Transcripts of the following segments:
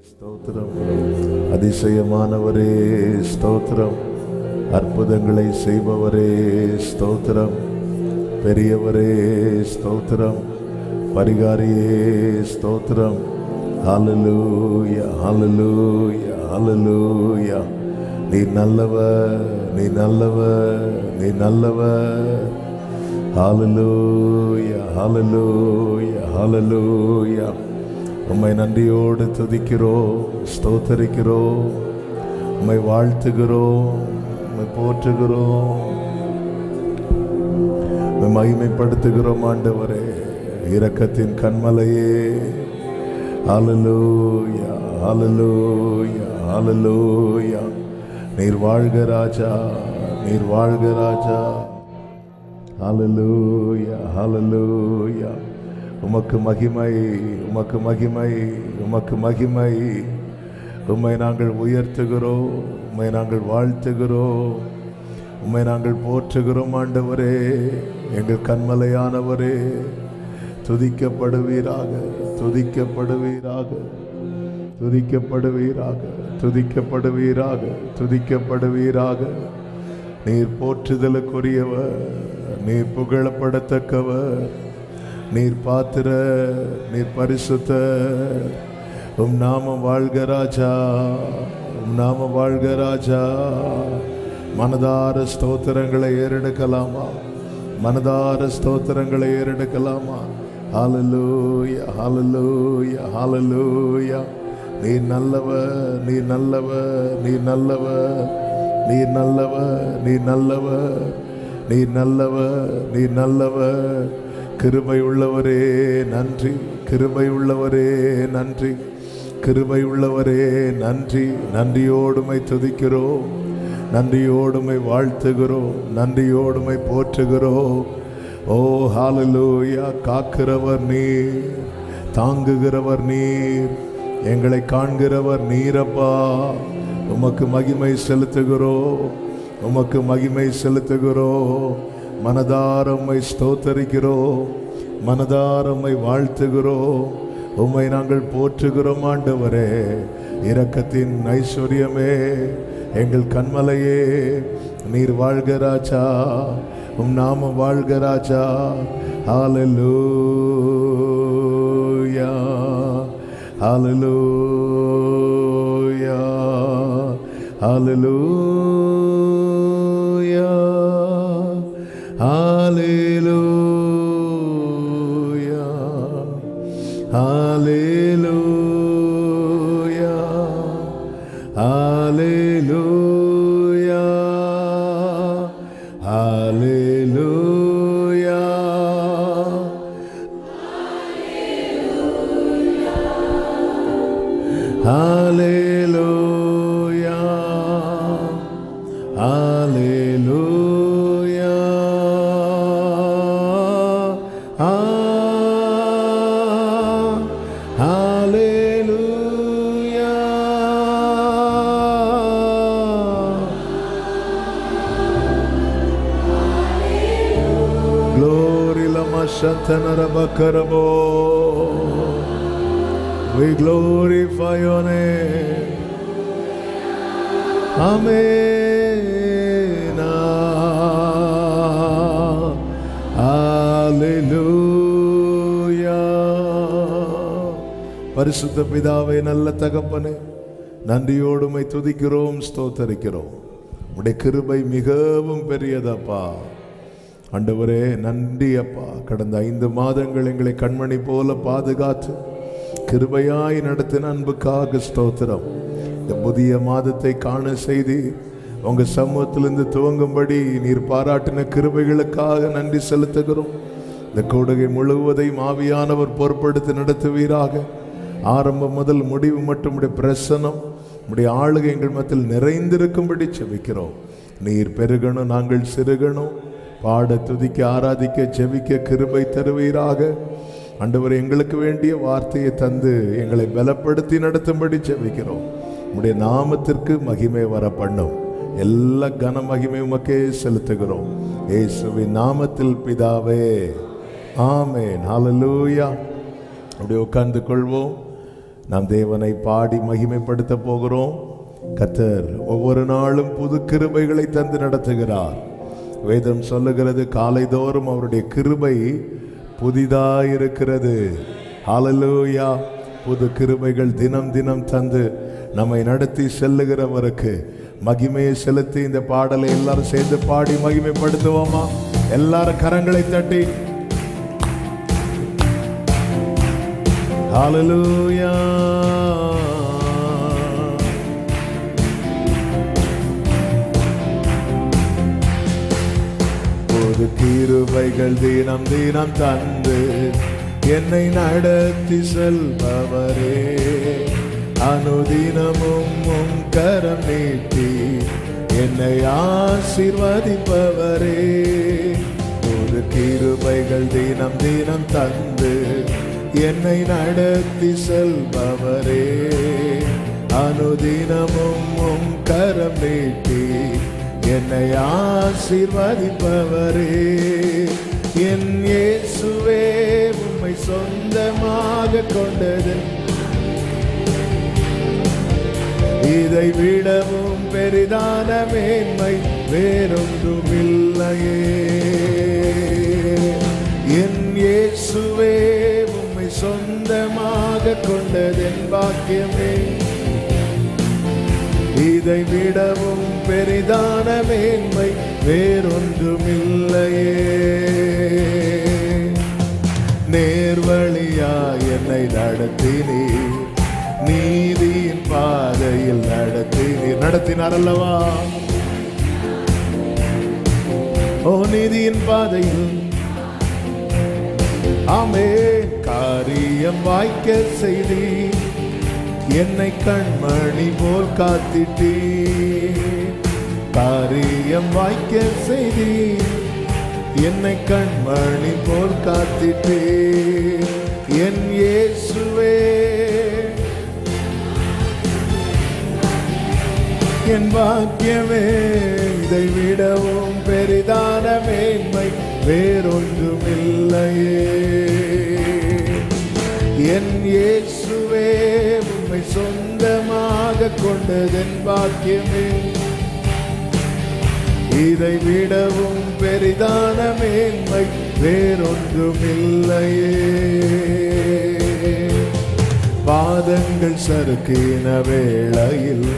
ஸ்தோத்திரம். அதிசயமானவரே ஸ்தோத்திரம். அற்புதங்களை செய்பவரே ஸ்தோத்திரம். பெரியவரே ஸ்தோத்திரம். பரிகாரியே ஸ்தோத்திரம். ஹல்லேலூயா, ஹல்லேலூயா, ஹல்லேலூயா. நீ நல்லவர், நீ நல்லவர், நீ நல்லவர். ஹல்லேலூயா, ஹல்லேலூயா, ஹல்லேலூயா. உம்மை நன்றியோடு துதிக்கிறோம், ஸ்தோத்தரிக்கிறோம், உம்மை வாழ்த்துகிறோம், உம்மை போற்றுகிறோம், உம்மை மகிமைப்படுத்துகிறோம். ஆண்டவரே, இரக்கத்தின் கன்மலையே, ஹல்லேலூயா, ஹல்லேலூயா, ஹல்லேலூயா. நீர் வாழ்க ராஜா, நீர் வாழ்க ராஜா. ஹல்லேலூயா, ஹல்லேலூயா. உமக்கு மகிமை, உமக்கு மகிமை, உமக்கு மகிமை. உம்மை நாங்கள் உயர்த்துகிறோம், உம்மை நாங்கள் வாழ்த்துகிறோம், உம்மை நாங்கள் போற்றுகிறோம். ஆண்டவரே, எங்கள் கன்மலையானவரே, துதிக்கப்படுவீராக, துதிக்கப்படுவீராக, துதிக்கப்படுவீராக, துதிக்கப்படுவீராக, துதிக்கப்படுவீராக. நீர் போற்றுதலுக்குரியவர், நீர் புகழப்படத்தக்கவர், நீர் பாத்திர, நீர் பரிசுத்த. உம் நாமம் வாழ்க ராஜா, உம் நாமம் வாழ்க ராஜா. மனதார ஸ்தோத்திரங்களை ஏறெடுக்கலாமா? மனதார ஸ்தோத்திரங்களை ஏறெடுக்கலாமா? ஹல்லேலூயா, ஹல்லேலூயா, ஹல்லேலூயா. நீர் நல்லவர், நீர் நல்லவர், நீர் நல்லவர், நீர் நல்லவர், நீர் நல்லவர், நீர் நல்லவர், நீர் நல்லவர். கிருபை உள்ளவரே நன்றி, கிருபை உள்ளவரே நன்றி, கிருபை உள்ளவரே நன்றி. நன்றியோடுமை துதிக்கிறோம், நன்றியோடுமை வாழ்த்துகிறோம், நன்றியோடுமை போற்றுகிறோம். ஓ ஹல்லேலூயா. காக்கிறவர் நீர், தாங்குகிறவர் நீர், எங்களை காண்கிறவர் நீரப்பா. உமக்கு மகிமை செலுத்துகிறோம், உமக்கு மகிமை செலுத்துகிறோம். மனதார உம்மை ஸ்தோத்தரிக்கிறோம், மனதார உம்மை வாழ்த்துகிறோம், உம்மை நாங்கள் போற்றுகிறோம். ஆண்டவரே, இரக்கத்தின் ஐஸ்வர்யமே, எங்கள் கன்மலையே, நீர் வாழ்க ராஜா, உம் நாமம் வாழ்க ராஜா. ஹல்லேலூயா, ஹல்லேலூயா, ஹல்லேலூயா, ஹல்லேலூயா, ஹல்லேலூயா, ஹல்லேலூயா, ஹல்லேலூயா. ஹல்லேலூயா, ஹல்லேலூயா, ஹல்லேலூயா. Glory lama shantanarabakarabo. We glorify your name. Amen. Hallelujah. பரிசுத்த பிதாவே, நல்ல தகப்பனே, நன்றியோடுமை துதிக்கிறோம், ஸ்தோத்தரிக்கிறோம். உடைய கிருபை மிகவும் பெரியதப்பா. ஆண்டவரே, நன்றி அப்பா. கடந்த 5 மாதங்கள் எங்களை கண்மணி போல பாதுகாத்து கிருபையாய் நடத்தின அன்புக்காக ஸ்தோத்திரம். இந்த புதிய மாதத்தை காண செய்து உங்க சமூகத்திலிருந்து துவங்கும்படி நீர் பாராட்டின கிருபைகளுக்காக நன்றி செலுத்துகிறோம். இந்த கூடுகை முழுவதையும் ஆவியானவர் பொறுப்படுத்தி நடத்துவீராக. ஆரம்பம் முதல் முடிவு மட்டும் உடைய பிரசனம், உடைய ஆளுகை எங்கள் மத்தியில் நிறைந்திருக்கும்படி செபிக்கிறோம். நீர் பெருகணும், நாங்கள் சிறுகணும். பாட, துதிக்க, ஆராதிக்க, ஜெபிக்க கிருபை தருவீராக. ஆண்டவர், எங்களுக்கு வேண்டிய வார்த்தையை தந்து எங்களை பலப்படுத்தி நடத்தும்படி ஜெபிக்கிறோம். உம்முடைய நாமத்திற்கு மகிமை வர பண்ணும். எல்லா கன மகிமை உமக்கே செலுத்துகிறோம். இயேசுவின் நாமத்தில் பிதாவே, ஆமென். ஹல்லேலூயா. அப்படியே உட்கார்ந்து கொள்வோம். நாம் தேவனை பாடி மகிமைப்படுத்த போகிறோம். கர்த்தர் ஒவ்வொரு நாளும் புது கிருபைகளை தந்து நடத்துகிறார். வேதம் சொல்லுகிறது, காலைதோறும் அவருடைய கிருபை புதிதாயிருக்கிறது. ஹல்லேலூயா. புது கிருபைகள் தினம் தினம் தந்து நம்மை நடத்தி செல்லுகிறவருக்கு மகிமையை செலுத்தி இந்த பாடலை எல்லாரும் சேர்ந்து பாடி மகிமைப்படுத்துவோமா? எல்லாரும் கரங்களை தட்டி ஹல்லேலூயா. புது கிருபைகள் தினம் தினம் தந்து என்னை நடத்தி செல்பவரே, அனுதினமும் உம் கரம் நீட்டி என்னை ஆசீர்வதிப்பவரே. புது கிருபைகள் தினம் தினம் தந்து என்னை நடத்தி செல்பவரே, அனுதினமும் உம் கரம் நீட்டி என்னை ஆசீர்வதிப்பவரே. என் இயேசுவே, உம்மை சொந்தமாக கொண்டது இதை விடவும் பெரிதான மேன்மை வேறொன்றுமில்லையே. என் இயேசுவே, உம்மை சொந்தமாக கொண்டதென் பாக்கியமே, இதை விடவும் பெரிதான மேன்மை வேறொன்றுமில்லையே. நேர்வழியா என்னை நடத்தினீர், நீதியின் பாதையில் நடத்தினார் அல்லவா? ஓ நீதியின் பாதையில் ஆமென். காரியம் வாய்க்க செய்தி என்னை கண்மணி போல் காத்திட்டீ. காரியம் வாய்க்க செய்தி என்னை கண்மணி போல் காத்திட்டீ. என் இயேசுவே, என் பாக்கியமே, இதை விடவும் பெரிதான மேன்மை வேறொன்றுமில்லையே. என் இயேசுவே, உம்மை சொந்தமாக கொண்டதென் பாக்கியமே, இதை விடவும் பெரிதான மேன்மை வேறொன்றுமில்லையே. பாதங்கள் சறுக்கின வேளையில்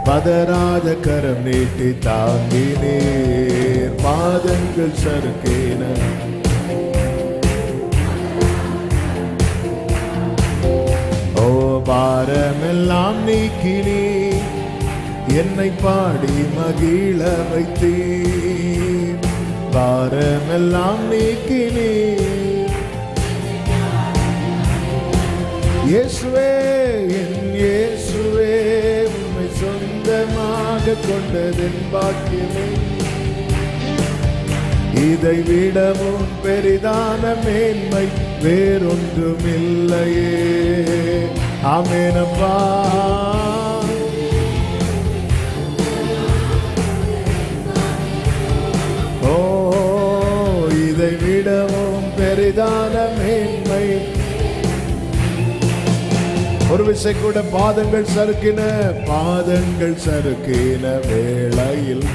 பதராத கரம் நீட்டி தாங்கினீர். பாதங்கள் சறுக்கின ஓ பாரமெல்லாம் நீக்கினீர், என்னை பாடி மகிழ வைத்தீர். பாரமெல்லாம் நீக்கினீர் இயேசுவே, என் இயேசுவே, உம்மை சொந்தமாக கொண்டதென் பாக்கியமே, இதை விடவும் பெரிதான மேன்மை வேறொன்றுமில்லையே. ஆமெனப்பா. ஓ இதை விடவும் பெரிதான மேன்மை. ஒரு விசை கூட பாதங்கள் சறுக்கின வேளையில்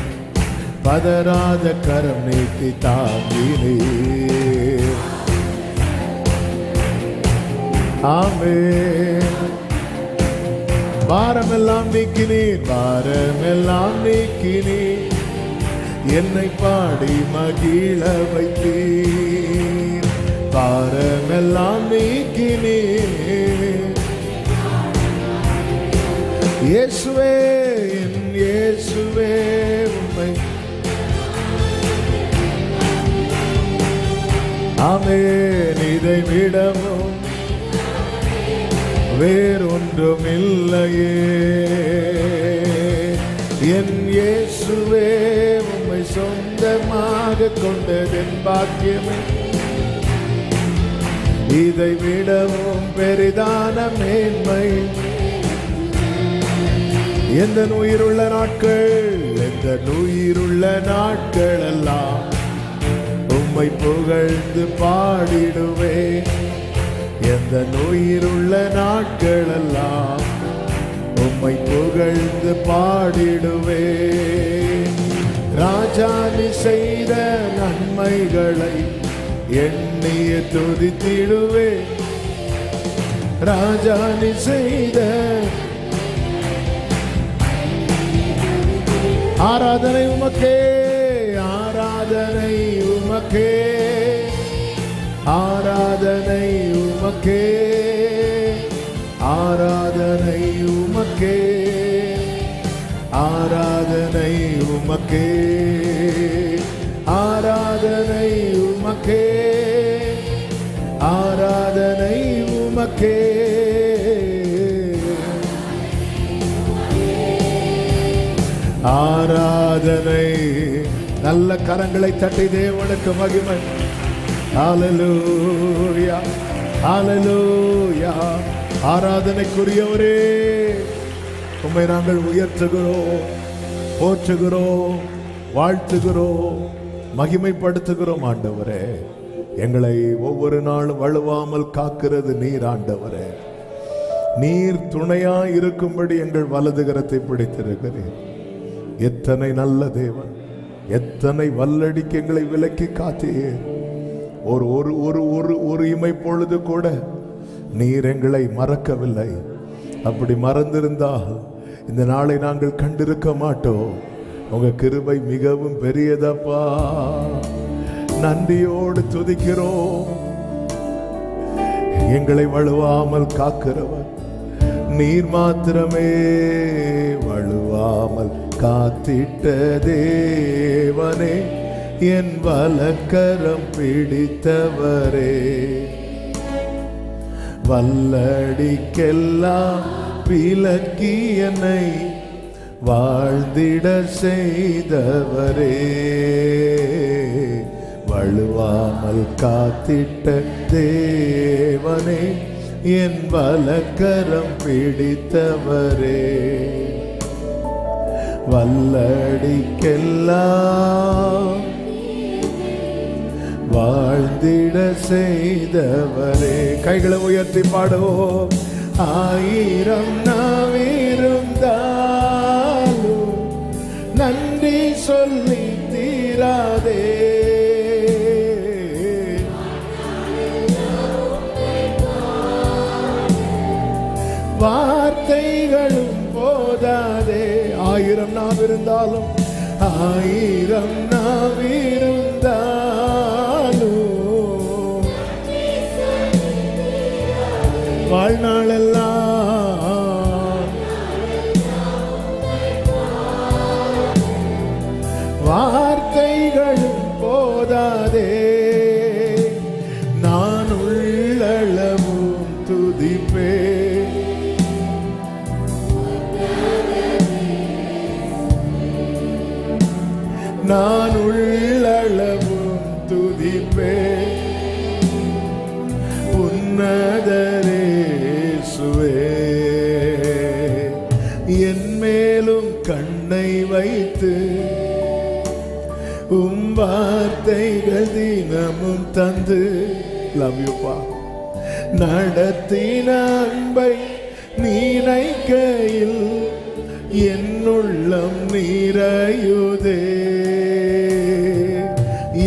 பதராத கரம் நீட்டி தாங்கினீர். ஆமென். பாரமெல்லாம் நீக்கினீர், பாரமெல்லாம் நீக்கினீர், என்னை பாடி மகிழ வைத்தீர். பாரமெல்லாம் நீக்கினீர் இயேசுவே, என் இயேசுவே, உம்மை ஆமென். இதை விடவும் வேறொன்றுமில்லையே. என் இயேசுவே, உம்மை சொந்தமாக கொண்டதென் பாக்கியமே, இதை விடவும் பெரிதான மேன்மை. எந்த உயிருள்ள நாட்கள் எல்லாம் உம்மை புகழ்ந்து பாடிடுவே. எந்த நோயிலுள்ள நாட்களெல்லாம் உம்மை புகழ்ந்து பாடிடுவே. ராஜா நீ செய்த நன்மைகளை எண்ணிய துதித்திடுவே. ராஜா நீ செய்த ஆராதனை உமக்கே, ஆராதனை உமக்கே, ஆராதனை உமக்கே, ஆராதனை உமக்கே, ஆராதனை உமக்கே, ஆராதனை உமக்கே, ஆராதனை உமக்கே. ஆராதனை. நல்ல கரங்களை தட்டி தேவனுக்கு மகிமை. ஹல்லேலூயா, ஹல்லேலூயா. ஆராதனைக்குரியவரே உம்மை நாங்கள் உயர்த்துகிறோம், போற்றுகிறோம், வாழ்த்துகிறோம், மகிமைப்படுத்துகிறோம். ஆண்டவரே, எங்களை ஒவ்வொரு நாளும் வழுவாமல் காக்கிறது நீர். ஆண்டவரே, நீர் துணையாய் இருக்கும்படி எங்கள் வலது கரத்தை பிடித்திருக்கிறேன். எத்தனை நல்ல தேவன், எத்தனை வல்லடிக்கு எங்களை விலக்கி காத்தீர். ஒரு ஒரு ஒரு ஒரு ஒரு இமை பொழுது கூட நீர் எங்களை மறக்கவில்லை. அப்படி மறந்திருந்தால் இந்த நாளை நாங்கள் கண்டிருக்க மாட்டோம். உங்க கிருபை மிகவும் பெரியதப்பா. நன்றியோடு துதிக்கிறோம். எங்களை வழுவாமல் காக்கிறவர் நீர் மாத்திரமே. வழுவாமல் காத்திட்ட தேவனே, என் வலக்கரம் பிடித்தவரே, வல்லடிக்கெல்லாம் விலக்கி என்னை வாழ்ந்திட செய்தவரே, வழுவாமல் காத்திட்ட தேவனே, என் வலக்கரம் பிடித்தவரே, வல்லடிக்கெல்லாம் வாழ்ந்திட செய்தவரே. கைகளை உயர்த்தி பாடுவோம். ஆயிரம் நாவிருந்தாலும் நன்றி சொல்லி தீராதே. வார்த்தைகளும் போதாதே. ஆயிரம் நாவிருந்தாலும், ஆயிரம் நாவிருந்தாலும் வாழ்நாளெல்லாம் வார்த்தைகளும் போதாதே. நான் உள்ளளவும் துதிப்பே. நான் உள்ளளவும் துதிப்பே. உன்னதரேசுவே, என் மேலும் கண்ணை வைத்து வார்த்தைகள் தினமும் தந்து லவ் யூப்பா நடத்தின அன்பை நினைக்கையில் என்னுள்ளம் நிறையுதே.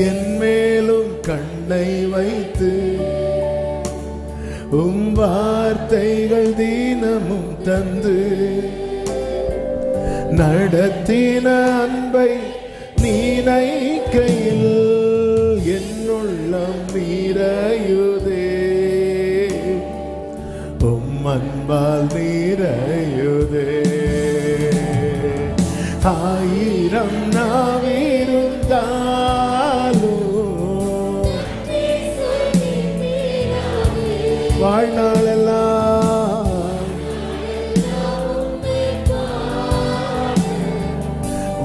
என் மேலும் கண்ணை வைத்து வார்த்தைகள் தினமும் தந்து நடத்தின அன்பை நினைக்கையில் என்னுள்ளம் நிறையுதே. அன்பால் நிறையுதே. ஆயிரம் நாவிருந்தாலும் வாழ்நாளெல்லாம்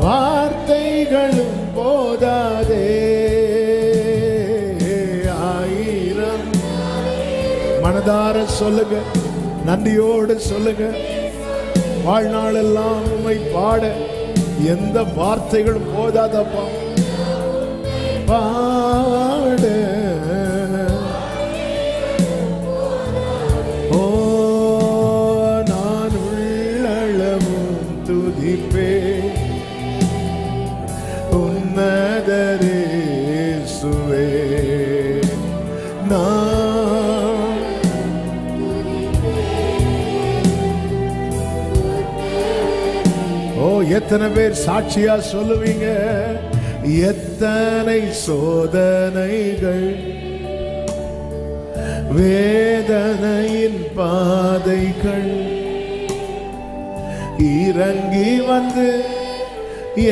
வார்த்தைகளும் போதாதே. ஆயிரம் மனதார சொல்லுங்க, நன்றியோடு சொல்லுங்க. வாழ்நாளெல்லாம் உம்மை பாட எந்த வார்த்தைகளும் போதாதப்பா. பாட நான் ஓ எத்தனை பேர் சாட்சியா சொல்லுவீங்க? எத்தனை சோதனைகள் வேதனையின் பாதைகள் இறங்கி வந்து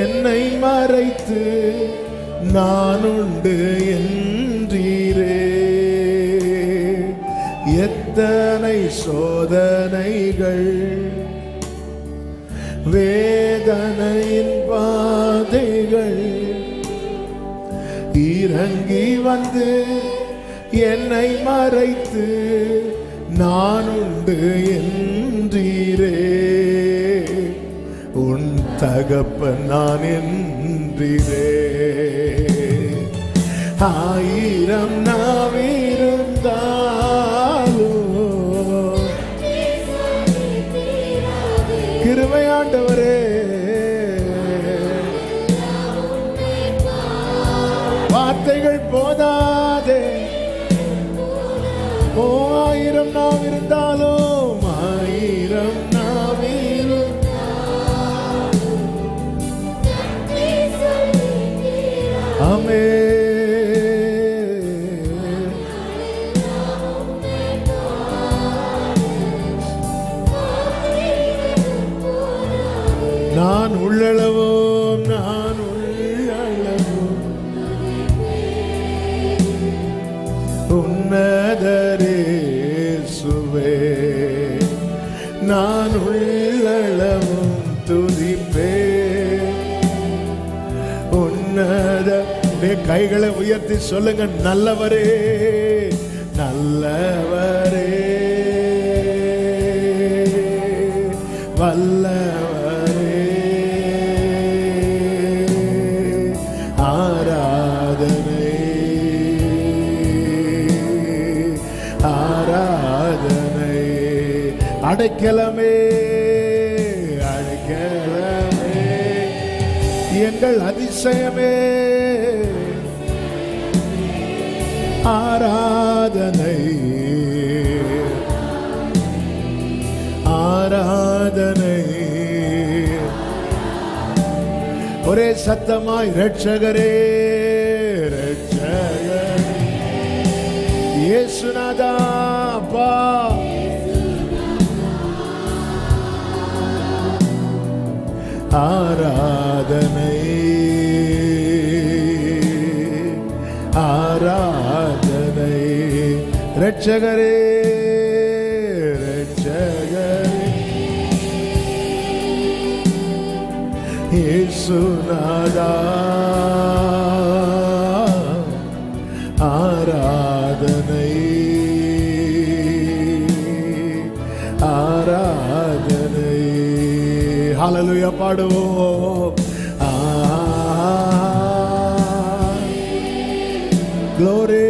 என்னை மறைத்து நான் உண்டு என்றீரே. எத்தனை சோதனைகள் வேதனையின் பாதைகள் இறங்கி வந்து என்னை மறைத்து நான் உண்டு என்றீரே. உன் தகப்பன் நான் என்றீரே. ஆயிரம் நாவிருந்தாலும் கிருபை ஆண்டவரே, வார்த்தைகள் போதாதே. ஓ ஆயிரம் நாவிருந்தாலும், ஆயிரம் நாவிருந்தாலும் ஆமே. நான் உள்ளளவும், நான் உள்ளளவும் உன்னதரேசுவே, நான் உள்ளளவும் துதிப்பே. உன்னத கைகளை உயர்த்தி சொல்லுங்க, நல்லவரே நல்லவரே வல்லவரே, ஆராதனை ஆராதனை. அடைக்கலமே அடைக்கலமே, எங்கள் அதிசயமே, ஆராதனை ஆராதனை. ஒரே சத்தமாய் ரட்சகரே ரட்சகரே இயேசுநாதா அப்பா, ஆராதனை ஆராதனை. ரட்சகரே ரட்சகரே இயேசுநாதா, ஆராதனை ஆராதனை. ஹல்லேலூயா பாடுவோம். Glory,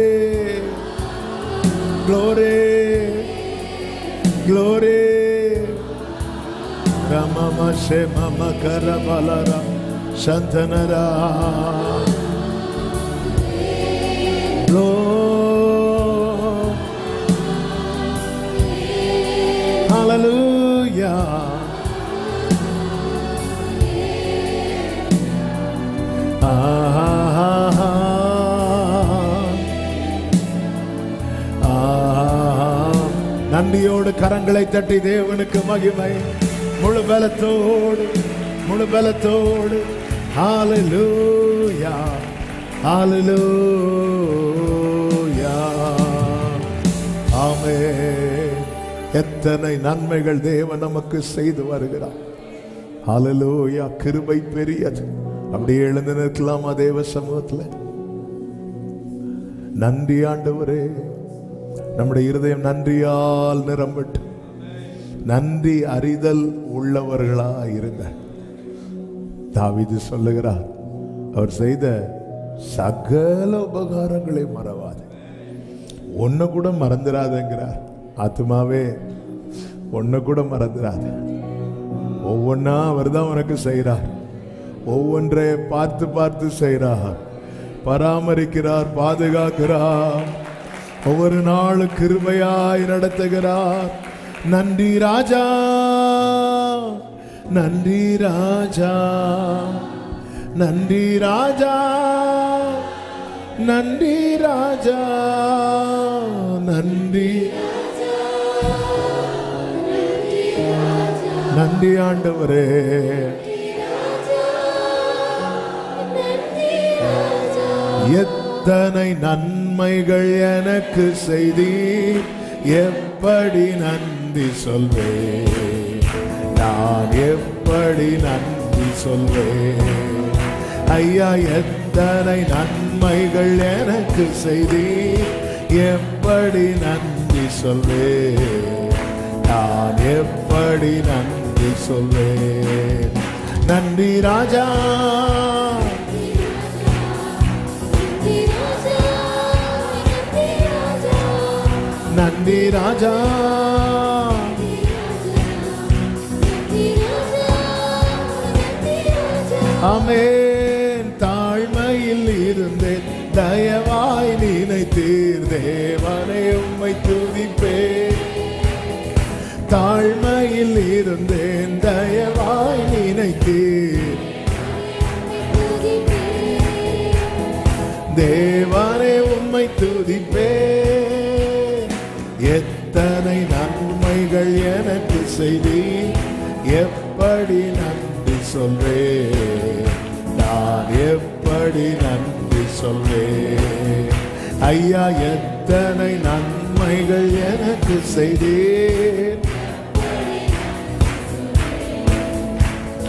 glory, glory. Ramama Shema Karabalara Shantanara. Glory, hallelujah. நன்றியோடு கரங்களை தட்டி தேவனுக்கு மகிமை. முழு பலத்தோடு முழு பலத்தோடு ஹல்லேலூயா ஹல்லேலூயா ஆமென். எத்தனை நன்மைகள் தேவன் நமக்கு செய்து வருகிறார். ஹல்லேலூயா. கிருபை பெரியது. அப்படியே எழுந்து நிற்கலாமா தேவ சமூகத்தில்? நன்றி ஆண்டவரே. நம்முடைய இருதயம் நன்றியால் நிரம்பட்டு நன்றி அறிதல் உள்ளவர்களா இருங்க. தாவீது சொல்லுகிறார், அவர் செய்த சகல உபகாரங்களை மறவாது, ஒன்னு கூட மறந்துடாதுங்கிறார். ஆத்துமாவே ஒன்னு கூட மறந்துடாது. ஒவ்வொன்னா அவர் தான் உனக்கு செய்கிறார். ஒவ்வொன்றை பார்த்து பார்த்து செய்கிறார், பராமரிக்கிறார், பாதுகாக்கிறார். ஒவ்வொரு நாளும் கிருபையாய் நடத்துகிறார். நன்றி ராஜா, நன்றி ராஜா, நன்றி ராஜா, நன்றி ராஜா, நன்றி நன்றி ஆண்டவரே. எத்தனை நன்மைகள் எனக்கு செய்தி, எப்படி நன்றி சொல்வேன், நான் எப்படி நன்றி சொல்வேன். ஐயா, எத்தனை நன்மைகள் எனக்கு செய்தி, எப்படி நன்றி சொல்வேன், நான் எப்படி நன்றி சொல்வேன். நன்றி ராஜா, நன்றி ராஜா, ஆமென். தாழ்மையில் இருந்தேன், தயவாய் நினைத்தீர் தேவனே, உம்மை துதிப்பேன். தாழ்மையில் இருந்தேன், தயவாய் நினைத்தீர் தேவனே, உம்மை துதிப்பேன். எத்தனை நன்மைகள் எனக்கு செய்தி, எப்படி நன்றி சொல்வேன், நான் எப்படி நன்றி சொல்வேன். ஐயா, எத்தனை நன்மைகள் எனக்கு செய்தி,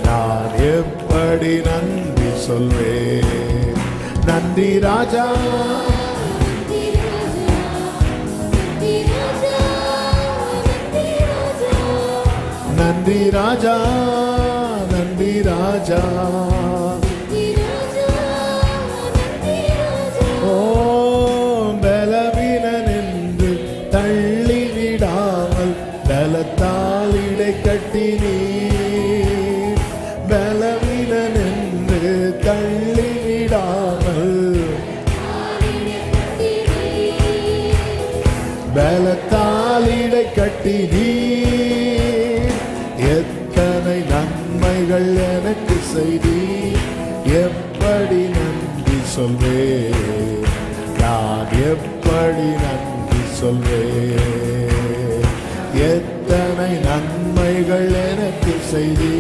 நான் எப்படி நன்றி சொல்வேன். நன்றி ராஜா, நன்றி ராஜா, நன்றி ராஜா. ஓ பலவீனன் என்று தள்ளிவிடாமல், பலத்தால் இடை கட்டினீர். பலவீனன் என்று தள்ளிவிடாமல், பலத்தால் இடை கட்டினீர். எத்தனை நன்மைகள் எனக்கு செய்தி, எப்படி நன்றி சொல்வேன், நான் எப்படி நன்றி சொல்வேன். எத்தனை நன்மைகள் எனக்கு செய்தி,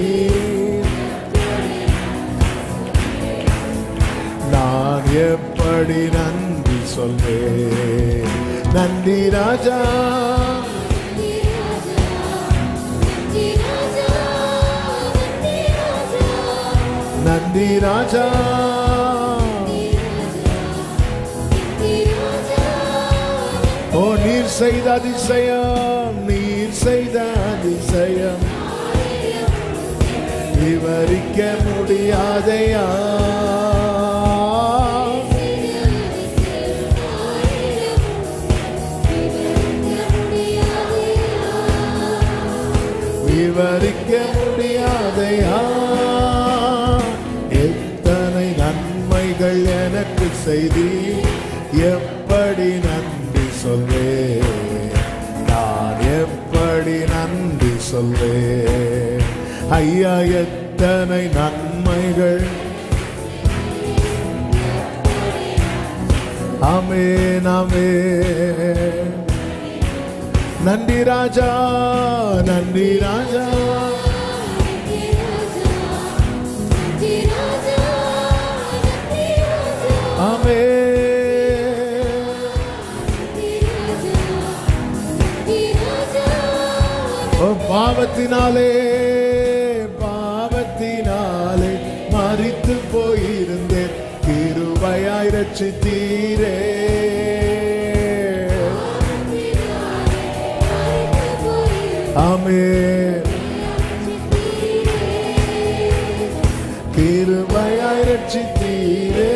நான் எப்படி நன்றி சொல்வேன். நன்றி ராஜா, நன்றி ராஜா, ஓ நீர் செய்த அதிசயம், நீர் செய்த அதிசயம் விவரிக்க முடியாதையா. விவரிக்க முடியாதையா. எத்தனை நன்மைகள் எனக்கு செய்தி, எப்படி நன்றி சொல்வேன், நான் எப்படி நன்றி சொல்வேன். ஐயா, எத்தனை நன்மைகள். ஆமென், ஆமென். நன்றி ராஜா, நன்றி ராஜா, ஆமென். ஓ பாவத்தினாலே, பாவத்தினாலே மரித்து போயிருந்தேன், கிருபையாய் ரட்சித்தீரே. ஆமென். கிருபையாய் ரட்சித்தீரே.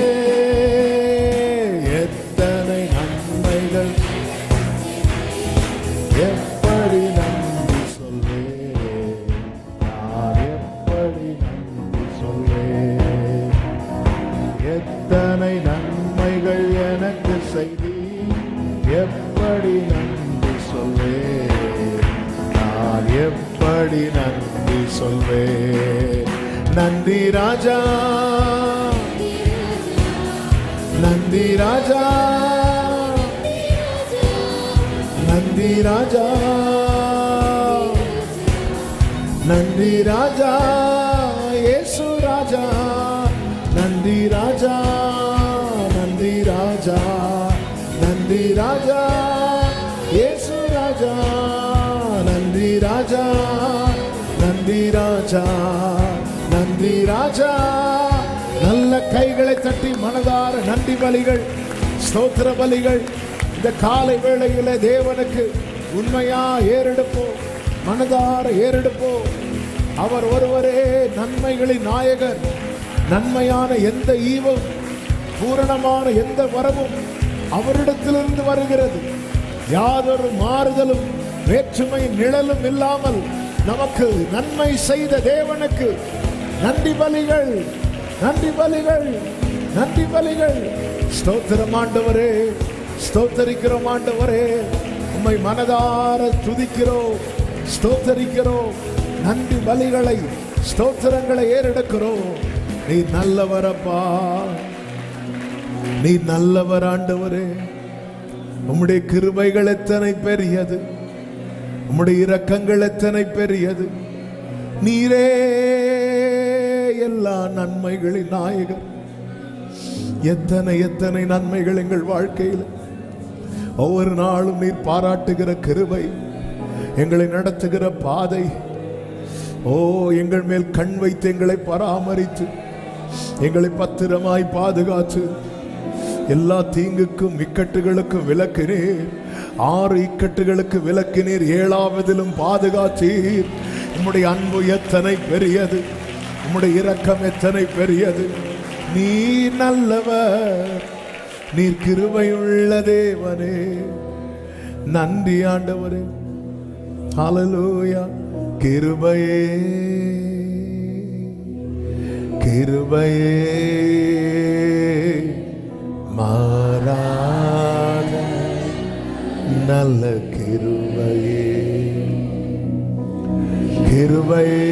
எத்தனை நன்மைகள், எப்படி நன்றி சொல்வேன், நான் எப்படி நன்றி சொல்வேன். எத்தனை நன்மைகள் எனக்கு செய்தி, எப்படி எப்படி நன்றி சொல்வேன், நான் எப்படி நன்றி சொல்வேன். நன்றி ராஜா, நன்றி ராஜா, நன்றி ராஜா, நன்றி ராஜா, இயேசு ராஜா. நன்றி ராஜா, நன்றி ராஜா, நன்றி ராஜா, இயேசு ராஜா. நன்றி ராஜா, நன்றி ராஜா, நன்றி ராஜா. நல்ல கைகளை தட்டி மனதார நன்றி பலிகள், ஸ்தோத்திர பலிகள் இந்த காலை வேளையிலே தேவனுக்கு உண்மையா ஏறெடுப்போம், மனதார ஏறெடுப்போம். அவர் ஒருவரே நன்மைகளின் நாயகர். நன்மையான எந்த ஈவும் பூரணமான எந்த வரமும் அவரிடத்திலிருந்து வருகிறது. யாதொரு மாறுதலும் வேற்றுமை நிழலும் இல்லாமல் நமக்கு நன்மை செய்த தேவனுக்கு நன்றி பலிகள், நன்றி பலிகள், நன்றி பலிகள். ஸ்தோத்திரம் ஆண்டவரே, ஸ்தோத்தரிக்கிறோம் ஆண்டவரே. உம்மை மனதார துதிக்கிறோம், ஸ்தோத்தரிக்கிறோம். நன்றி பலிகளை, ஸ்தோத்திரங்களை ஏறெடுக்கிறோம். நீ நல்லவரப்பா, நீ நல்லவர் ஆண்டவரே. உம்முடைய கிருபைகள் எத்தனை பெரியது, உம்முடைய இரக்கங்கள் எத்தனை பெரியது. நீரே எல்லா நன்மைகளின் நாயகர். எத்தனை எத்தனை நன்மைகள் எங்கள் வாழ்க்கையில் ஒவ்வொரு நாளும் நீர் பாராட்டுகிற கிருபை, எங்களை நடத்துகிற பாதை. ஓ, எங்கள் மேல் கண் வைத்து எங்களை பராமரித்து எங்களை பத்திரமாய் பாதுகாத்து எல்லா தீங்குக்கும் இக்கட்டுகளுக்கும் விலக்கினீர். 6 இக்கட்டுகளுக்கு விலக்கினீர், 7ஆவதிலும் பாதுகாத்தீர். உம்முடைய அன்பு எத்தனை பெரியது, உம்முடைய இரக்கம் எத்தனை பெரியது. நீ நல்லவர், நீர் கிருபையுள்ள தேவனே. நன்றி ஆண்டவரே, ஹல்லேலூயா. கிருபையே, கிருபையே, மாறாத நல்ல கிருபையே, கிருபையே,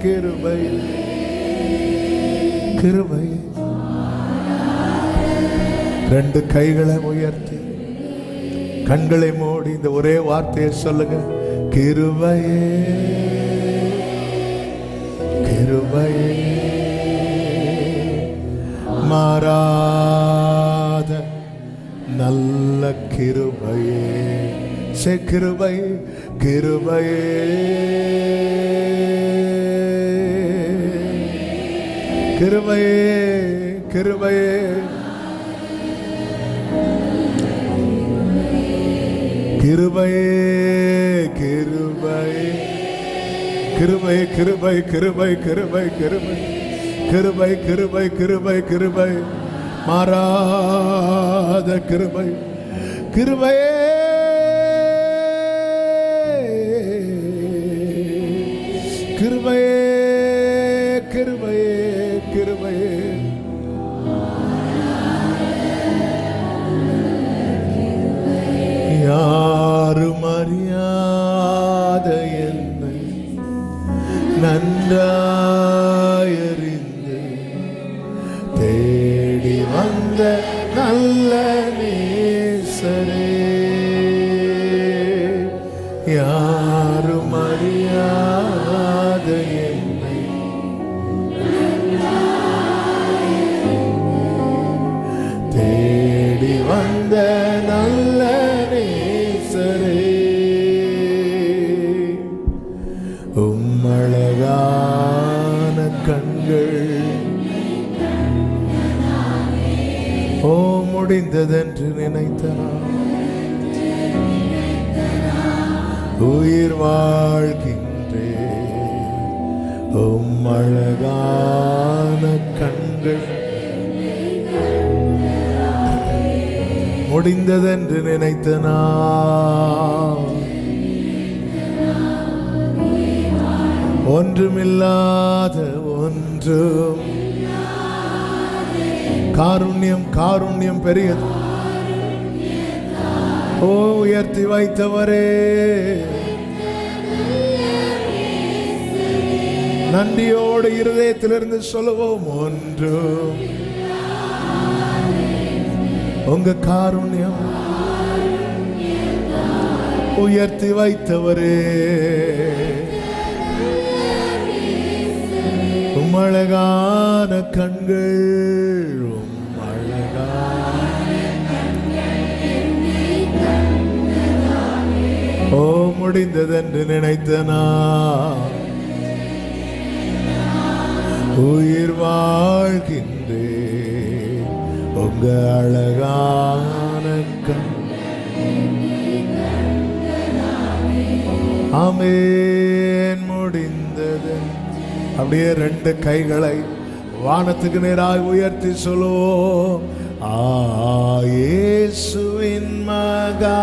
கிருபையே, கிருபையே. 2 கைகளை உயர்த்தி கண்களை மூடி இந்த ஒரே வார்த்தையை சொல்லுங்க. கிருபையே, கிருபையே, மாறாத நல்ல கிருபையே. கிருபை, கிருபையே, கிருபையே, கிருபையே, கிருபையே, கிருபையே, கிருபை, கிருபை, கிருபை, கிருபை, கிருபை, கிருபை, கிருபை, கிருபை, கிருபை, மாறாத கிருபை, கிருபையே, கிருபையே, கிருபையே, கிருபையே. யாரும் அறியாத என்னை நன்றாயறிந்து தேடி வந்த நல்ல நேசரே. யாரும் அறியாத என்னை தேடி வந்த நல்ல நேசரே. உம்மழகான கண்கள் ஓ முடிந்ததென்று நினைத்தான் உயிர் வாழ்கின்றே. உம்மழகான கண்கள் முடிந்ததென்று நினைத்தனா ஒன்றுமில்லாத ஒன்றும் காருண்யம், காருண்யம் பெரியது. ஓ உயர்த்தி வைத்தவரே, நன்றியோடு இருதயத்திலிருந்து சொல்லுவோம். ஒன்றும் உங்க காருண்யம் உயர்த்தி வைத்தவரே, அழகான கண்கள், ஓ முடிந்ததென்று நினைத்தனா உயிர் வாழ்கின்றே உங்க அழகான கண். ஆமென். முடிந்தது. அப்படியே ரெண்டு கைகளை வானத்துக்கு நேராக உயர்த்தி சொல்லுவோம். இயேசுவின் மகா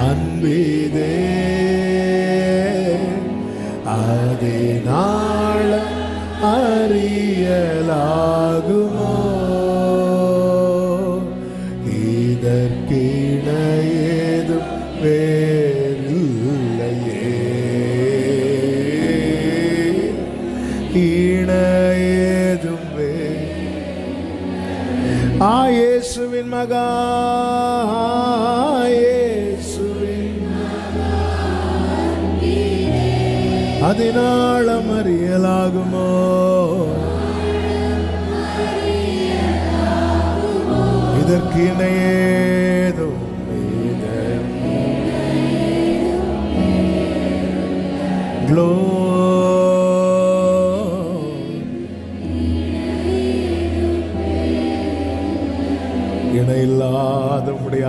அன்பிதே, அதனால அறியலாகுமோ, இதற்கிண ஏதும் வேறில்லையே, ஏதும் இயேசுவின் மகா, இயேசுவின் அதனாலம் அறியலாகுமோ, இதற்கு இணையேதும் இணையில்லாத உடைய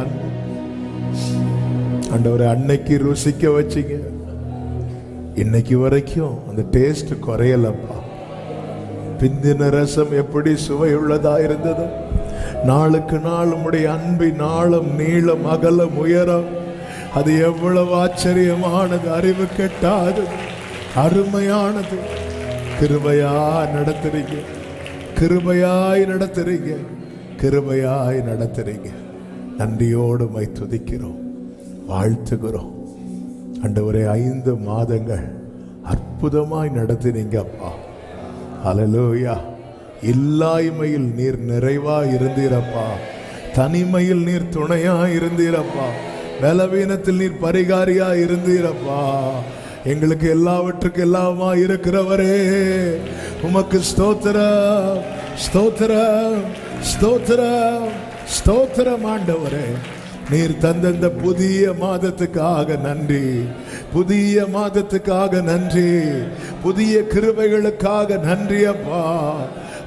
ஆண்டவரை அன்னைக்கு ருசிக்க வச்சிங்க, இன்னைக்கு வரைக்கும் அந்த டேஸ்ட் குறையலப்பா. பிந்தின ரசம் எப்படி சுவையுள்ளதா இருந்ததோ, நாளுக்கு நாள் உடைய அன்பின் ஆழம் நீளம் அகலம் உயரம் அது எவ்வளவு ஆச்சரியமானது, அறிவு கெட்டாது, அருமையானது. கிருபையா நடத்துறீங்க, கிருபையாய் நடத்துறீங்க, கிருபையாய் நடத்துறீங்க. நன்றியோடு மை துதிக்கிறோம், வாழ்த்துகிறோம். ஆண்டவரே 5 மாதங்கள் அற்புதமாய் நடத்தினீங்க அப்பா. ஹல்லேலூயா. இல்லாய்மையில் நீர் நிறைவா இருந்தீரப்பா, தனிமையில் நீர் துணையா இருந்தீரப்பா, பலவீனத்தில் நீர் பரிகாரியா இருந்தீரப்பா. எங்களுக்கு எல்லாவற்றுக்கும் எல்லாமா இருக்கிறவரே உமக்கு ஸ்தோத்திரம், ஸ்தோத்திரம், ஸ்தோத்திரம், ஸ்தோத்திரம். ஆண்டவரே நீர் தந்த புதிய மாதத்துக்காக நன்றி, புதிய மாதத்துக்காக நன்றி, புதிய கிருபைகளுக்காக நன்றி அப்பா.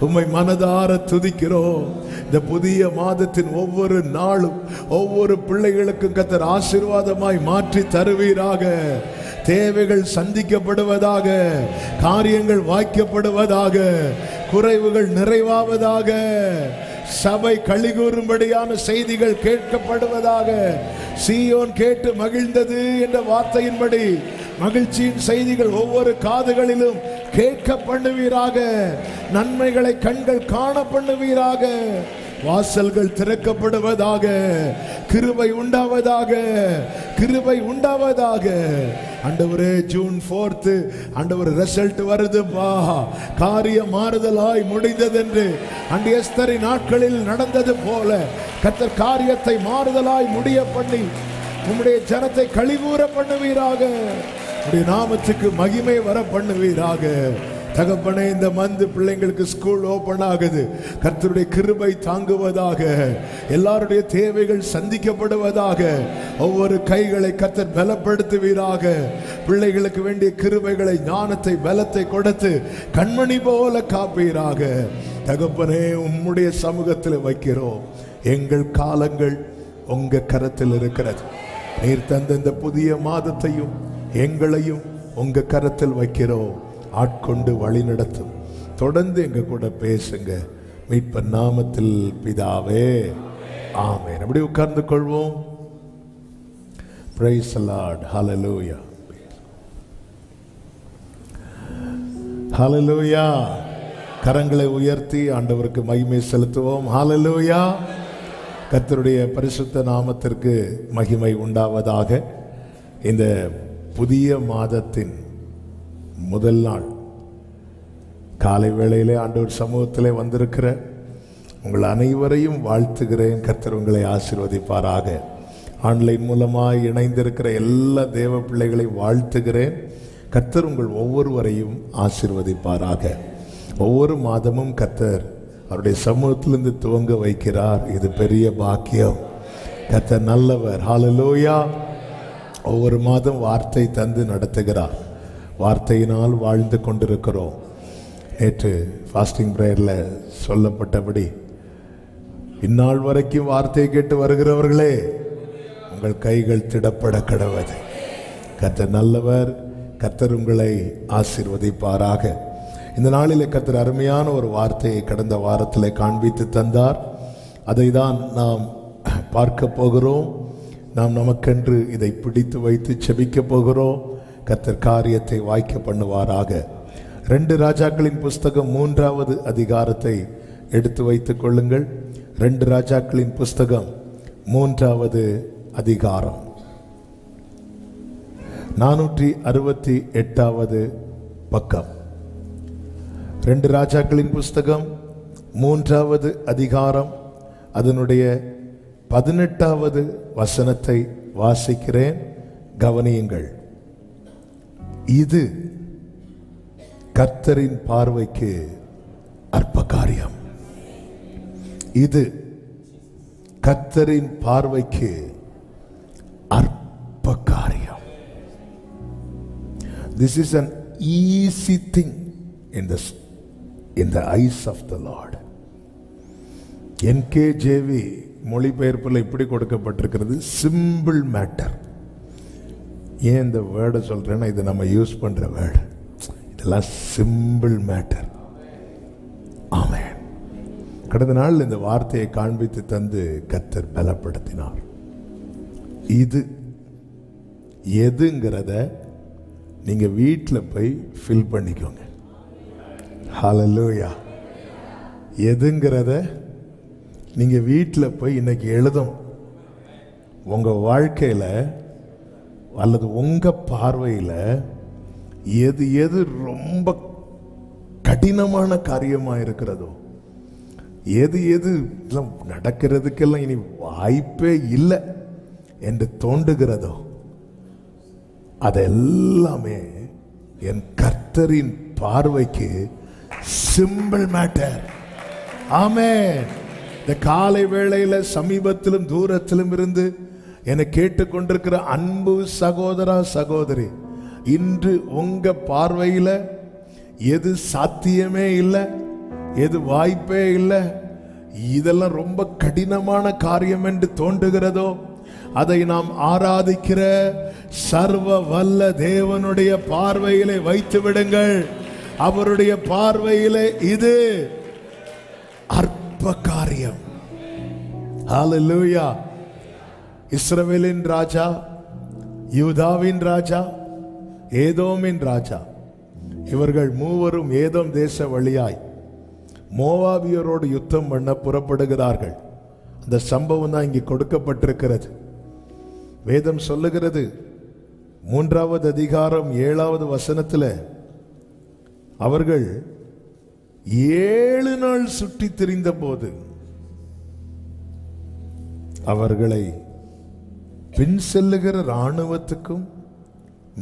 உம்மை மனதார துதிக்கிறோம். இந்த புதிய மாதத்தின் ஒவ்வொரு நாளும் ஒவ்வொரு பிள்ளைகளுக்கும் கர்த்தர் ஆசீர்வாதமாய் மாற்றி தருவீராக. தேவைகள் சந்திக்கப்படுவதாக, காரியங்கள் வாய்க்கப்படுவதாக, குறைவுகள் நிறைவாவதாக, சபை களிகூறும்படியான செய்திகள் கேட்கப்படுவதாக. சீயோன் கேட்டு மகிழ்ந்தது என்ற வார்த்தையின்படி மகிழ்ச்சியின் செய்திகள் ஒவ்வொரு காதுகளிலும் கேட்க பண்ணுவீராக. நன்மைகளை கண்கள் காண பண்ணுவீராக. வாசல்கள் திறக்கப்படுவதாக, கிருபை உண்டாவதாக, கிருபை உண்டாவதாக. ஆண்டவரே ஜூன் 4 ஆண்டவர் ரிசல்ட் வருதுப்பா. காரியம் மாறுதலாய் முடிந்ததென்று அன்று எஸ்தரின் நாட்களில் நடந்தது போல கர்த்தர் காரியத்தை மாறுதலாய் முடிய பண்ணி உம்முடைய ஜனத்தை களிகூற பண்ணுவீராக. உம்முடைய நாமத்துக்கு மகிமை வர பண்ணுவீராக. தகப்பனே, இந்த மந்த் பிள்ளைங்களுக்கு ஸ்கூல் ஓபன் ஆகுது. கர்த்தருடைய கிருபை தாங்குவதாக, எல்லாருடைய தேவைகள் சந்திக்கப்படுவதாக. ஒவ்வொரு கைகளை கர்த்தர் பலப்படுத்துவீராக. பிள்ளைகளுக்கு வேண்டிய கிருபைகளை, ஞானத்தை, பலத்தை கொடுத்து கண்மணி போல காப்பீராக. தகப்பனே, உம்முடைய சமூகத்தில் வைக்கிறோம். எங்கள் காலங்கள் உங்க கரத்தில் இருக்கிறது. நீர் தந்த இந்த புதிய மாதத்தையும் எங்களையும் உங்க கரத்தில் வைக்கிறோம். ஆட்கொண்டு வழி நடத்தும். தொடர்ந்து எங்க கூட பேசுங்க. மீட்பர் நாமத்தில் பிதாவே, ஆமென். அப்படி உட்கார்ந்து கொள்வோம். Praise the Lord. Hallelujah, hallelujah. கரங்களை உயர்த்தி ஆண்டவருக்கு மகிமை செலுத்துவோம். ஹல்லேலூயா. கர்த்தருடைய பரிசுத்த நாமத்திற்கு மகிமை உண்டாவதாக. இந்த புதிய மாதத்தின் முதல் நாள் காலை வேளையிலே ஆண்டவர் சமூகத்திலே வந்திருக்கிற உங்கள் அனைவரையும் வாழ்த்துகிறேன். கர்த்தர் உங்களை ஆசீர்வதிப்பாராக. ஆன்லைன் மூலமாக இணைந்திருக்கிற எல்லா தேவ பிள்ளைகளையும் வாழ்த்துகிறேன். கர்த்தர் உங்கள் ஒவ்வொருவரையும் ஆசீர்வதிப்பாராக. ஒவ்வொரு மாதமும் கர்த்தர் அவருடைய சமூகத்திலிருந்து துவங்க வைக்கிறார். இது பெரிய பாக்கியம். கர்த்தர் நல்லவர். ஹல்லேலூயா. ஒவ்வொரு மாதம் வார்த்தை தந்து நடத்துகிறார். வார்த்தையினால் வாழ்ந்து கொண்டிருக்கிறோம். நேற்று ஃபாஸ்டிங் ப்ரேயரில் சொல்லப்பட்டபடி இந்நாள் வரைக்கும் வார்த்தையை கேட்டு வருகிறவர்களே, உங்கள் கைகள் திடப்பட கடவது. கர்த்தர் நல்லவர். கர்த்தர் உங்களை ஆசீர்வதிப்பாராக. இந்த நாளிலே கர்த்தர் அருமையான ஒரு வார்த்தையை கடந்த வாரத்தில் காண்பித்து தந்தார். அதை தான் நாம் பார்க்க போகிறோம். நாம் நமக்கென்று இதை பிடித்து வைத்து செபிக்க போகிறோம். கர்த்தர் காரியத்தை வாய்க்க பண்ணுவாராக. 2 ராஜாக்களின் புஸ்தகம் 3வது அதிகாரத்தை எடுத்து வைத்துக் கொள்ளுங்கள். 2 ராஜாக்களின் புஸ்தகம் 3வது அதிகாரம் 468வது பக்கம். 2 ராஜாக்களின் புஸ்தகம் 3வது அதிகாரம் அதனுடைய 18வது வசனத்தை வாசிக்கிறேன். கவனியுங்கள். இது கர்த்தரின் பார்வைக்கு அற்ப காரியம். இது கர்த்தரின் பார்வைக்கு அற்ப காரியம். This is an easy thing in the eyes of the Lord. NKJV மொழிபெயர்ப்பில் இப்படி கொடுக்கப்பட்டிருக்கிறது, சிம்பிள் மேட்டர். ஏன் இந்த வேர்டை சொல்றேன்னா, இது நம்ம யூஸ் பண்ற வேர்டு. இதெல்லாம் சிம்பிள் மேட்டர். ஆமென். கடந்த நாள் இந்த வார்த்தையை காண்பித்து தந்து கர்த்தர் பலப்படுத்தினார். இது எதுங்கிறத நீங்க வீட்டில் போய் ஃபில் பண்ணிக்கோங்க. ஹல்லேலூயா. எதுங்கிறத நீங்க வீட்டில் போய் இன்னைக்கு எழுதும். உங்க வாழ்க்கையில அல்லது உங்க பார்வையில் எது எது ரொம்ப கடினமான காரியமா இருக்கிறதோ, எது எது நடக்கிறதுக்கெல்லாம் இனி வாய்ப்பே இல்லை என்று தோன்றுகிறதோ, அதெல்லாமே என் கர்த்தரின் பார்வைக்கு சிம்பிள் மேட்டர். ஆமென். இந்த காலை வேளையில சமீபத்திலும் தூரத்திலும் இருந்து என்னை கேட்டுக்கொண்டிருக்கிற அன்பு சகோதரா சகோதரி, இன்று உங்க பார்வையில் எது சாத்தியமே இல்லை, எது வாய்ப்பே இல்லை, இதெல்லாம் ரொம்ப கடினமான காரியம் என்று தோன்றுகிறதோ, அதை நாம் ஆராதிக்கிற சர்வ வல்ல தேவனுடைய பார்வையிலே வைத்து விடுங்கள். அவருடைய பார்வையிலே இது அற்ப காரியம். ஹல்லேலூயா. இஸ்ரவேலின் ராஜா, யூதாவின் ராஜா, ஏதோமின் ராஜா, இவர்கள் மூவரும் ஏதோம் தேச வழியாய் மோவாபியரோடு யுத்தம் பண்ண புறப்படுகிறார்கள். அந்த சம்பவம் தான் இங்கே கொடுக்கப்பட்டிருக்கிறது. வேதம் சொல்லுகிறது 3வது அதிகாரம் 7வது வசனத்தில், அவர்கள் 7 நாள் சுற்றி திரிந்த போது அவர்களை பின் செல்லுகிற இராணுவத்துக்கும்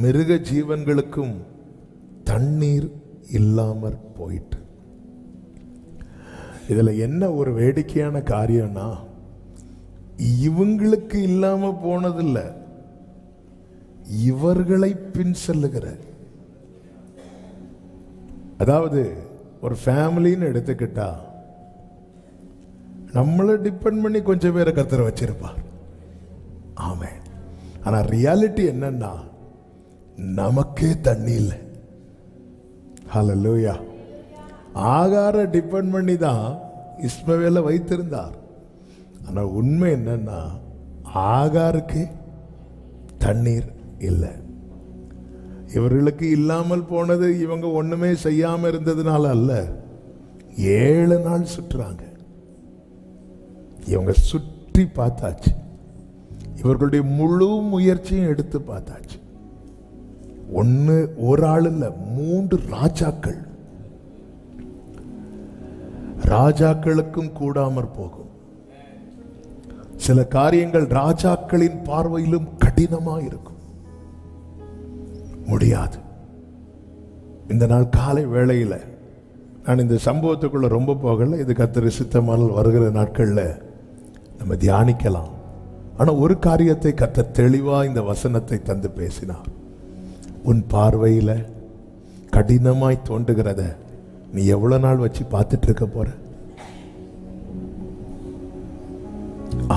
மிருக ஜீவன்களுக்கும் தண்ணீர் இல்லாமற் போயிட்டு. இதுல என்ன ஒரு வேடிக்கையான காரியம்னா, இவங்களுக்கு இல்லாம போனதில்லை, இவர்களை பின் செல்லுகிற, அதாவது ஒரு ஃபேமிலின்னு எடுத்துக்கிட்டா நம்மளை டிபெண்ட் பண்ணி கொஞ்சம் பேரை கர்த்தர் வச்சிருப்பார். ஆமென். ஆனா ரியாலிட்டி என்னன்னா, நமக்கே தண்ணி இல்லை. ஹல்லேலூயா. ஆகார டிபெண்ட் பண்ணி தான் இஸ்மவேலை வைத்திருந்தார். ஆனால் உண்மை என்னன்னா, ஆகாருக்கு தண்ணீர் இல்லை. இவர்களுக்கு இல்லாமல் போனது இவங்க ஒண்ணுமே செய்யாம இருந்ததுனால அல்ல. 7 நாள் சுற்றுறாங்க. இவங்க சுற்றி சுற்றி பார்த்தாச்சு, இவர்களுடைய முழு முயற்சியும் எடுத்து பார்த்தாச்சு. ஒரு ஆள் இல்ல, 3 ராஜாக்கள். ராஜாக்களுக்கும் கூடாமற் போகும். சில காரியங்கள் ராஜாக்களின் பார்வையிலும் கடினமா இருக்கும், முடியாது. இந்த நாள் காலை வேளையில் நான் இந்த சம்பவத்துக்குள்ள ரொம்ப போகல. இது கர்த்தர் சித்தமானால் வருகிற நாட்கள்ல நம்ம தியானிக்கலாம். ஆனா ஒரு காரியத்தை கர்த்தர் தெளிவா இந்த வசனத்தை தந்து பேசினார். உன் பார்வையில கடினமாய் தோன்றுகிறத நீ எவ்வளவு நாள் வச்சு பார்த்துட்டு இருக்க போற?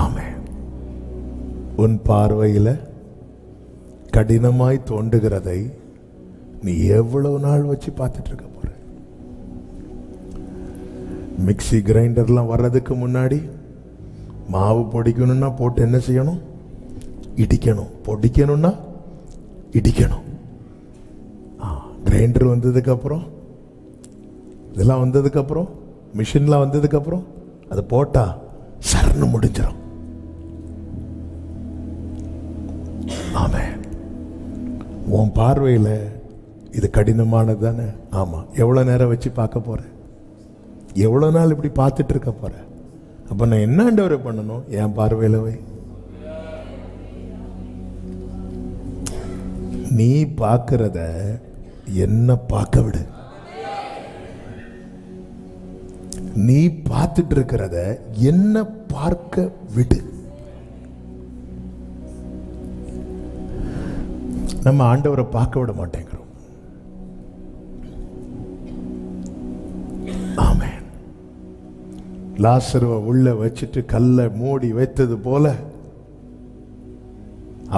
ஆமென். உன் பார்வையில கடினமாய் தோன்றுகிறதை நீ எவ்வளவு நாள் வச்சு பார்த்துட்டு இருக்க போற? மிக்சி கிரைண்டர்லாம் வர்றதுக்கு முன்னாடி மாவு பொடிக்கணும்னா போட்டு என்ன செய்யணும்? இடிக்கணும். பொடிக்கணும்னா இடிக்கணும். கிரைண்டர் வந்ததுக்கு அப்புறம், இதெல்லாம் வந்ததுக்கு அப்புறம், மிஷின்லாம் வந்ததுக்கு அப்புறம் அது போட்டா சரணு முடிஞ்சிடும். ஆமென். உன் பார்வையில் இது கடினமானது தானே? ஆமா. எவ்வளவு நேரம் வச்சு பார்க்க போற? எவ்வளவு நாள் இப்படி பார்த்துட்டு இருக்க போற? அப்ப நான் என்ன ஆண்டவரை பண்ணணும்? என் பார்வையில வை. நீ பார்க்கிறத என்ன பார்க்க விடு. நீ பார்த்துட்டு இருக்கிறத என்ன பார்க்க விடு. நம்ம ஆண்டவரை பார்க்க விட மாட்டேங்கிறோம். ஆமென். லாசருவை உள்ள வச்சுட்டு கல்லை மூடி வைத்தது போல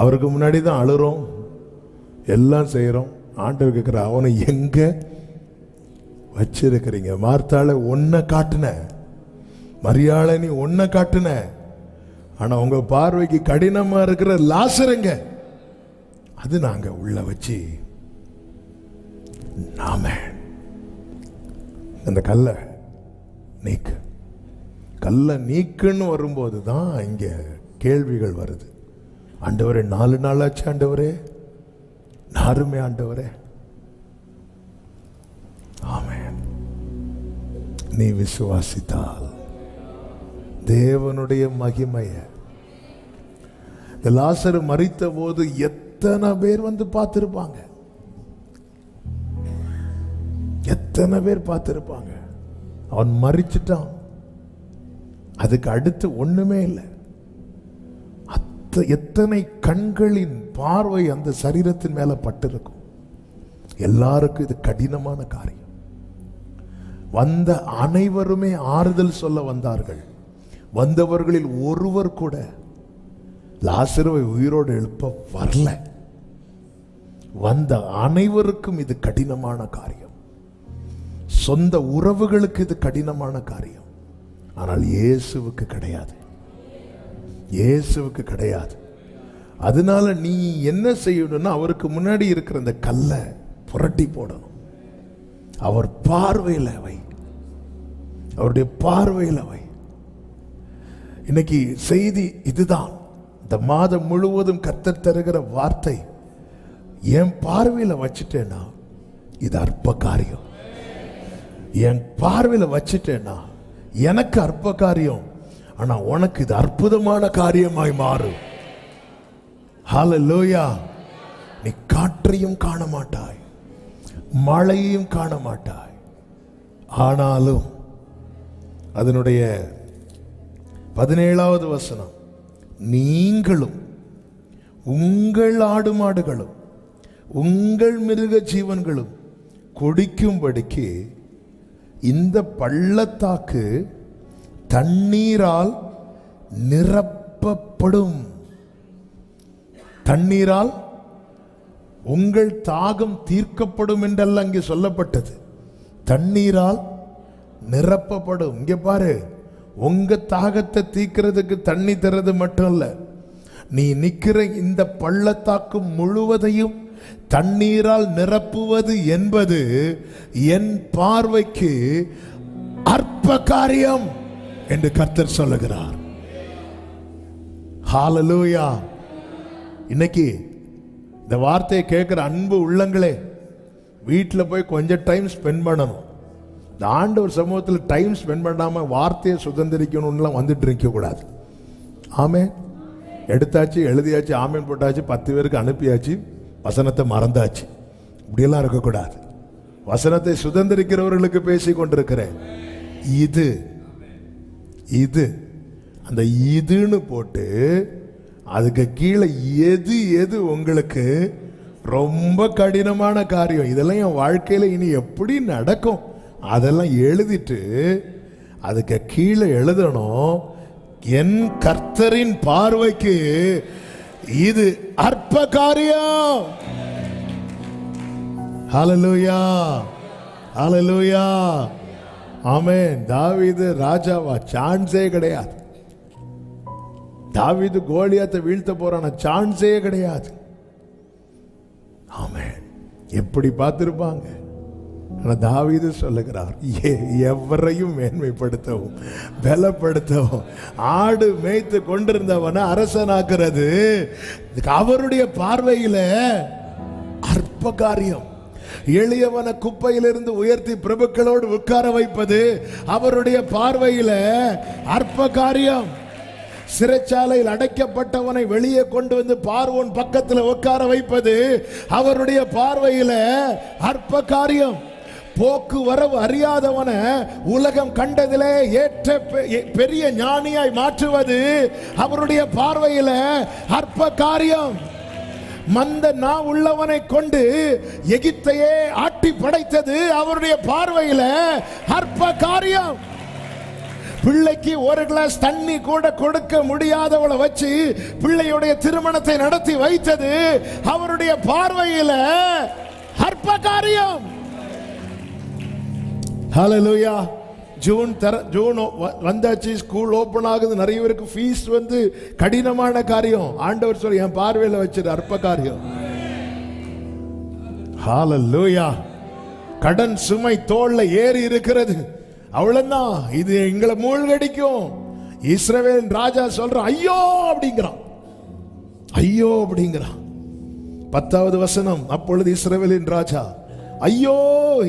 அவருக்கு முன்னாடி தான் அழுறோம், எல்லாம் செய்யறோம். ஆண்டவர் கேட்கிற, அவனை எங்க வச்சிருக்கிறீங்க? மார்த்தாளை ஒன்ன காட்டுன, மரியாளை நீ ஒன்ன காட்டுன, ஆனா உங்க பார்வைக்கு கடினமா இருக்கிற லாசருங்க, அது நாங்க உள்ள வச்சு நாம அந்த கல்லை நீக்கு. கல்லை நீக்குன்னு வரும்போது தான் இங்க கேள்விகள் வருது. ஆண்டவரே 4 நாள் ஆச்சு ஆண்டவரே, நாருமே ஆண்டவரே. ஆமென். நீ விசுவாசித்தால் தேவனுடைய மகிமைய, இந்த லாசரு மரித்த போது எத்தனை பேர் வந்து பார்த்திருப்பாங்க, எத்தனை பேர் பார்த்திருப்பாங்க. அவன் மரிச்சிட்டான், அதுக்கு அடுத்து ஒண்ணுமே இல்லை. எத்தனை கண்களின் பார்வை அந்த சரீரத்தின் மேல பட்டிருக்கும். எல்லாருக்கும் இது கடினமான காரியம். வந்த அனைவருமே ஆறுதல் சொல்ல வந்தார்கள். வந்தவர்களில் ஒருவர் கூட லாசருவை உயிரோடு எழுப்ப வரல. வந்த அனைவருக்கும் இது கடினமான காரியம். சொந்த உறவுகளுக்கு இது கடினமான காரியம். ஆனால் இயேசுவுக்கு கிடையாது, இயேசுவுக்கு கிடையாது. அதனால நீ என்ன செய்யணும்னா, அவருக்கு முன்னாடி இருக்கிற அந்த கல்லை புரட்டி போடணும். அவர் பார்வையில வை, அவருடைய பார்வையில வை. இன்னைக்கு செய்தி இதுதான். இந்த மாதம் முழுவதும் கர்த்தர் தருகிற வார்த்தை, என் பார்வையில வச்சுட்டேன்னா இது அற்ப காரியம். என் பார்வையில வச்சுட்டேன்னா எனக்கு அற்ப காரியம், ஆனா உனக்கு இது அற்புதமான காரியமாய் மாறும். ஹல்லேலூயா. நீ காற்றையும் காண மாட்டாய், மழையையும் காண மாட்டாய். ஆனாலும் அதனுடைய 17வது வசனம், நீங்களும் உங்கள் ஆடு மாடுகளும் உங்கள் மிருக ஜீவன்களும் குடிக்கும்படிக்கு இந்த பள்ளத்தாக்கு தண்ணீரால் நிரப்பப்படும். தண்ணீரால் உங்கள் தாகம் தீர்க்கப்படும் என்றல்ல அங்கே சொல்லப்பட்டது. தண்ணீரால் நிரப்பப்படும். இங்க பாரு, உங்க தாகத்தை தீர்க்கிறதுக்கு தண்ணி தர்றது மட்டும் இல்ல, நீ நிக்கிற இந்த பள்ளத்தாக்கு முழுவதையும் தண்ணீரால் நிரப்புவது என்பது என் பார்வைக்கு அற்ப காரியம் என்று கர்த்தர் சொல்லுகிறார். ஹalleluya. இன்னைக்கு இந்த வார்த்தையை கேட்கிற அன்பு உள்ளங்களே, வீட்டில் போய் கொஞ்சம் டைம் ஸ்பெண்ட் பண்ணணும். இந்த ஆண்டவர் சமூகத்தில் டைம் ஸ்பெண்ட் பண்ணாமல் வார்த்தையை சுதந்திரிக்கணும்லாம் வந்துட்டு இருக்கக்கூடாது. ஆமென். எடுத்தாச்சு, எழுதியாச்சு, ஆமென் போட்டாச்சு, 10 பேருக்கு அனுப்பியாச்சு, வசனத்தை மறந்தாச்சு. இப்படியெல்லாம் இருக்கக்கூடாது. வசனத்தை சுதந்திரிக்கிறவர்களுக்கு பேசி கொண்டிருக்கிறேன். இது இது அந்த இதுன்னு போட்டு அதுக்கு கீழே எது எது உங்களுக்கு ரொம்ப கடினமான காரியம், இதெல்லாம் என் வாழ்க்கையில் இனி எப்படி நடக்கும், அதெல்லாம் எழுதிட்டு அதுக்கு கீழே எழுதணும், என் கர்த்தரின் பார்வைக்கு இது அற்ப காரியம். ஹalleluya, ஹalleluya, ஆமென். தாவீது ராஜாவா? சான்ஸே கிடையாது. தாவீது கோலியாத்தை வீழ்த்த போறான? சான்ஸே கிடையாது. ஆமென். எப்படி பார்த்திருப்பாங்க. ஆனா தாவீது சொல்லுகிறார், எவரையும் மேன்மைப்படுத்தவும் பலப்படுத்தவும் ஆடு மேய்த்து கொண்டிருந்தவனை அரசனாக்குறது அவருடைய பார்வையில அற்ப காரியம். எளியவன குப்பையிலிருந்து உயர்த்தி பிரபுக்களோடு உட்கார வைப்பது அவருடைய பார்வையில அற்ப காரியம். சிறைச்சாலையில் அடைக்கப்பட்டவனை வெளியே கொண்டு வந்து பார்வோன் பக்கத்தில் உட்கார வைப்பது அவருடைய பார்வையில அற்ப காரியம். போக்குவரவு அறியாதவன உலகம் கண்டதிலே ஏற்ற பெரிய ஞானியாய் மாற்றுவது அவருடைய பார்வையில அற்ப காரியம். மந்த நா உள்ளவனை கொண்டு எகிப்தையே ஆட்டி படைத்தது அவருடைய பார்வையில அற்ப காரியம். பிள்ளைக்கு ஒரு கிளாஸ் தண்ணி கூட கொடுக்க முடியாதவளை வச்சு பிள்ளையுடைய திருமணத்தை நடத்தி வைத்தது அவருடைய பார்வையில அற்ப காரியம். ஹalleluya. ஜூன் வந்தாச்சு, ஸ்கூல் ஓபன் ஆகுது, நிறைய பேருக்கு ஃபீஸ் வந்து கடினமான காரியம். ஆண்டவர் சொல்லி என் பார்வையில் வச்சது அற்ப காரியம். ஹalleluya. கடன் சுமை தோள்ல ஏறி இருக்கிறது, அவ்வளவுதான், இது எங்களை மூழ்கடிக்கும். இஸ்ரவேல் ராஜா சொல்றான், ஐயோ அப்படிங்கிறான், ஐயோ அப்படிங்கிறான். 10வது வசனம், அப்பொழுது இஸ்ரவேலின் ராஜா, ஐயோ,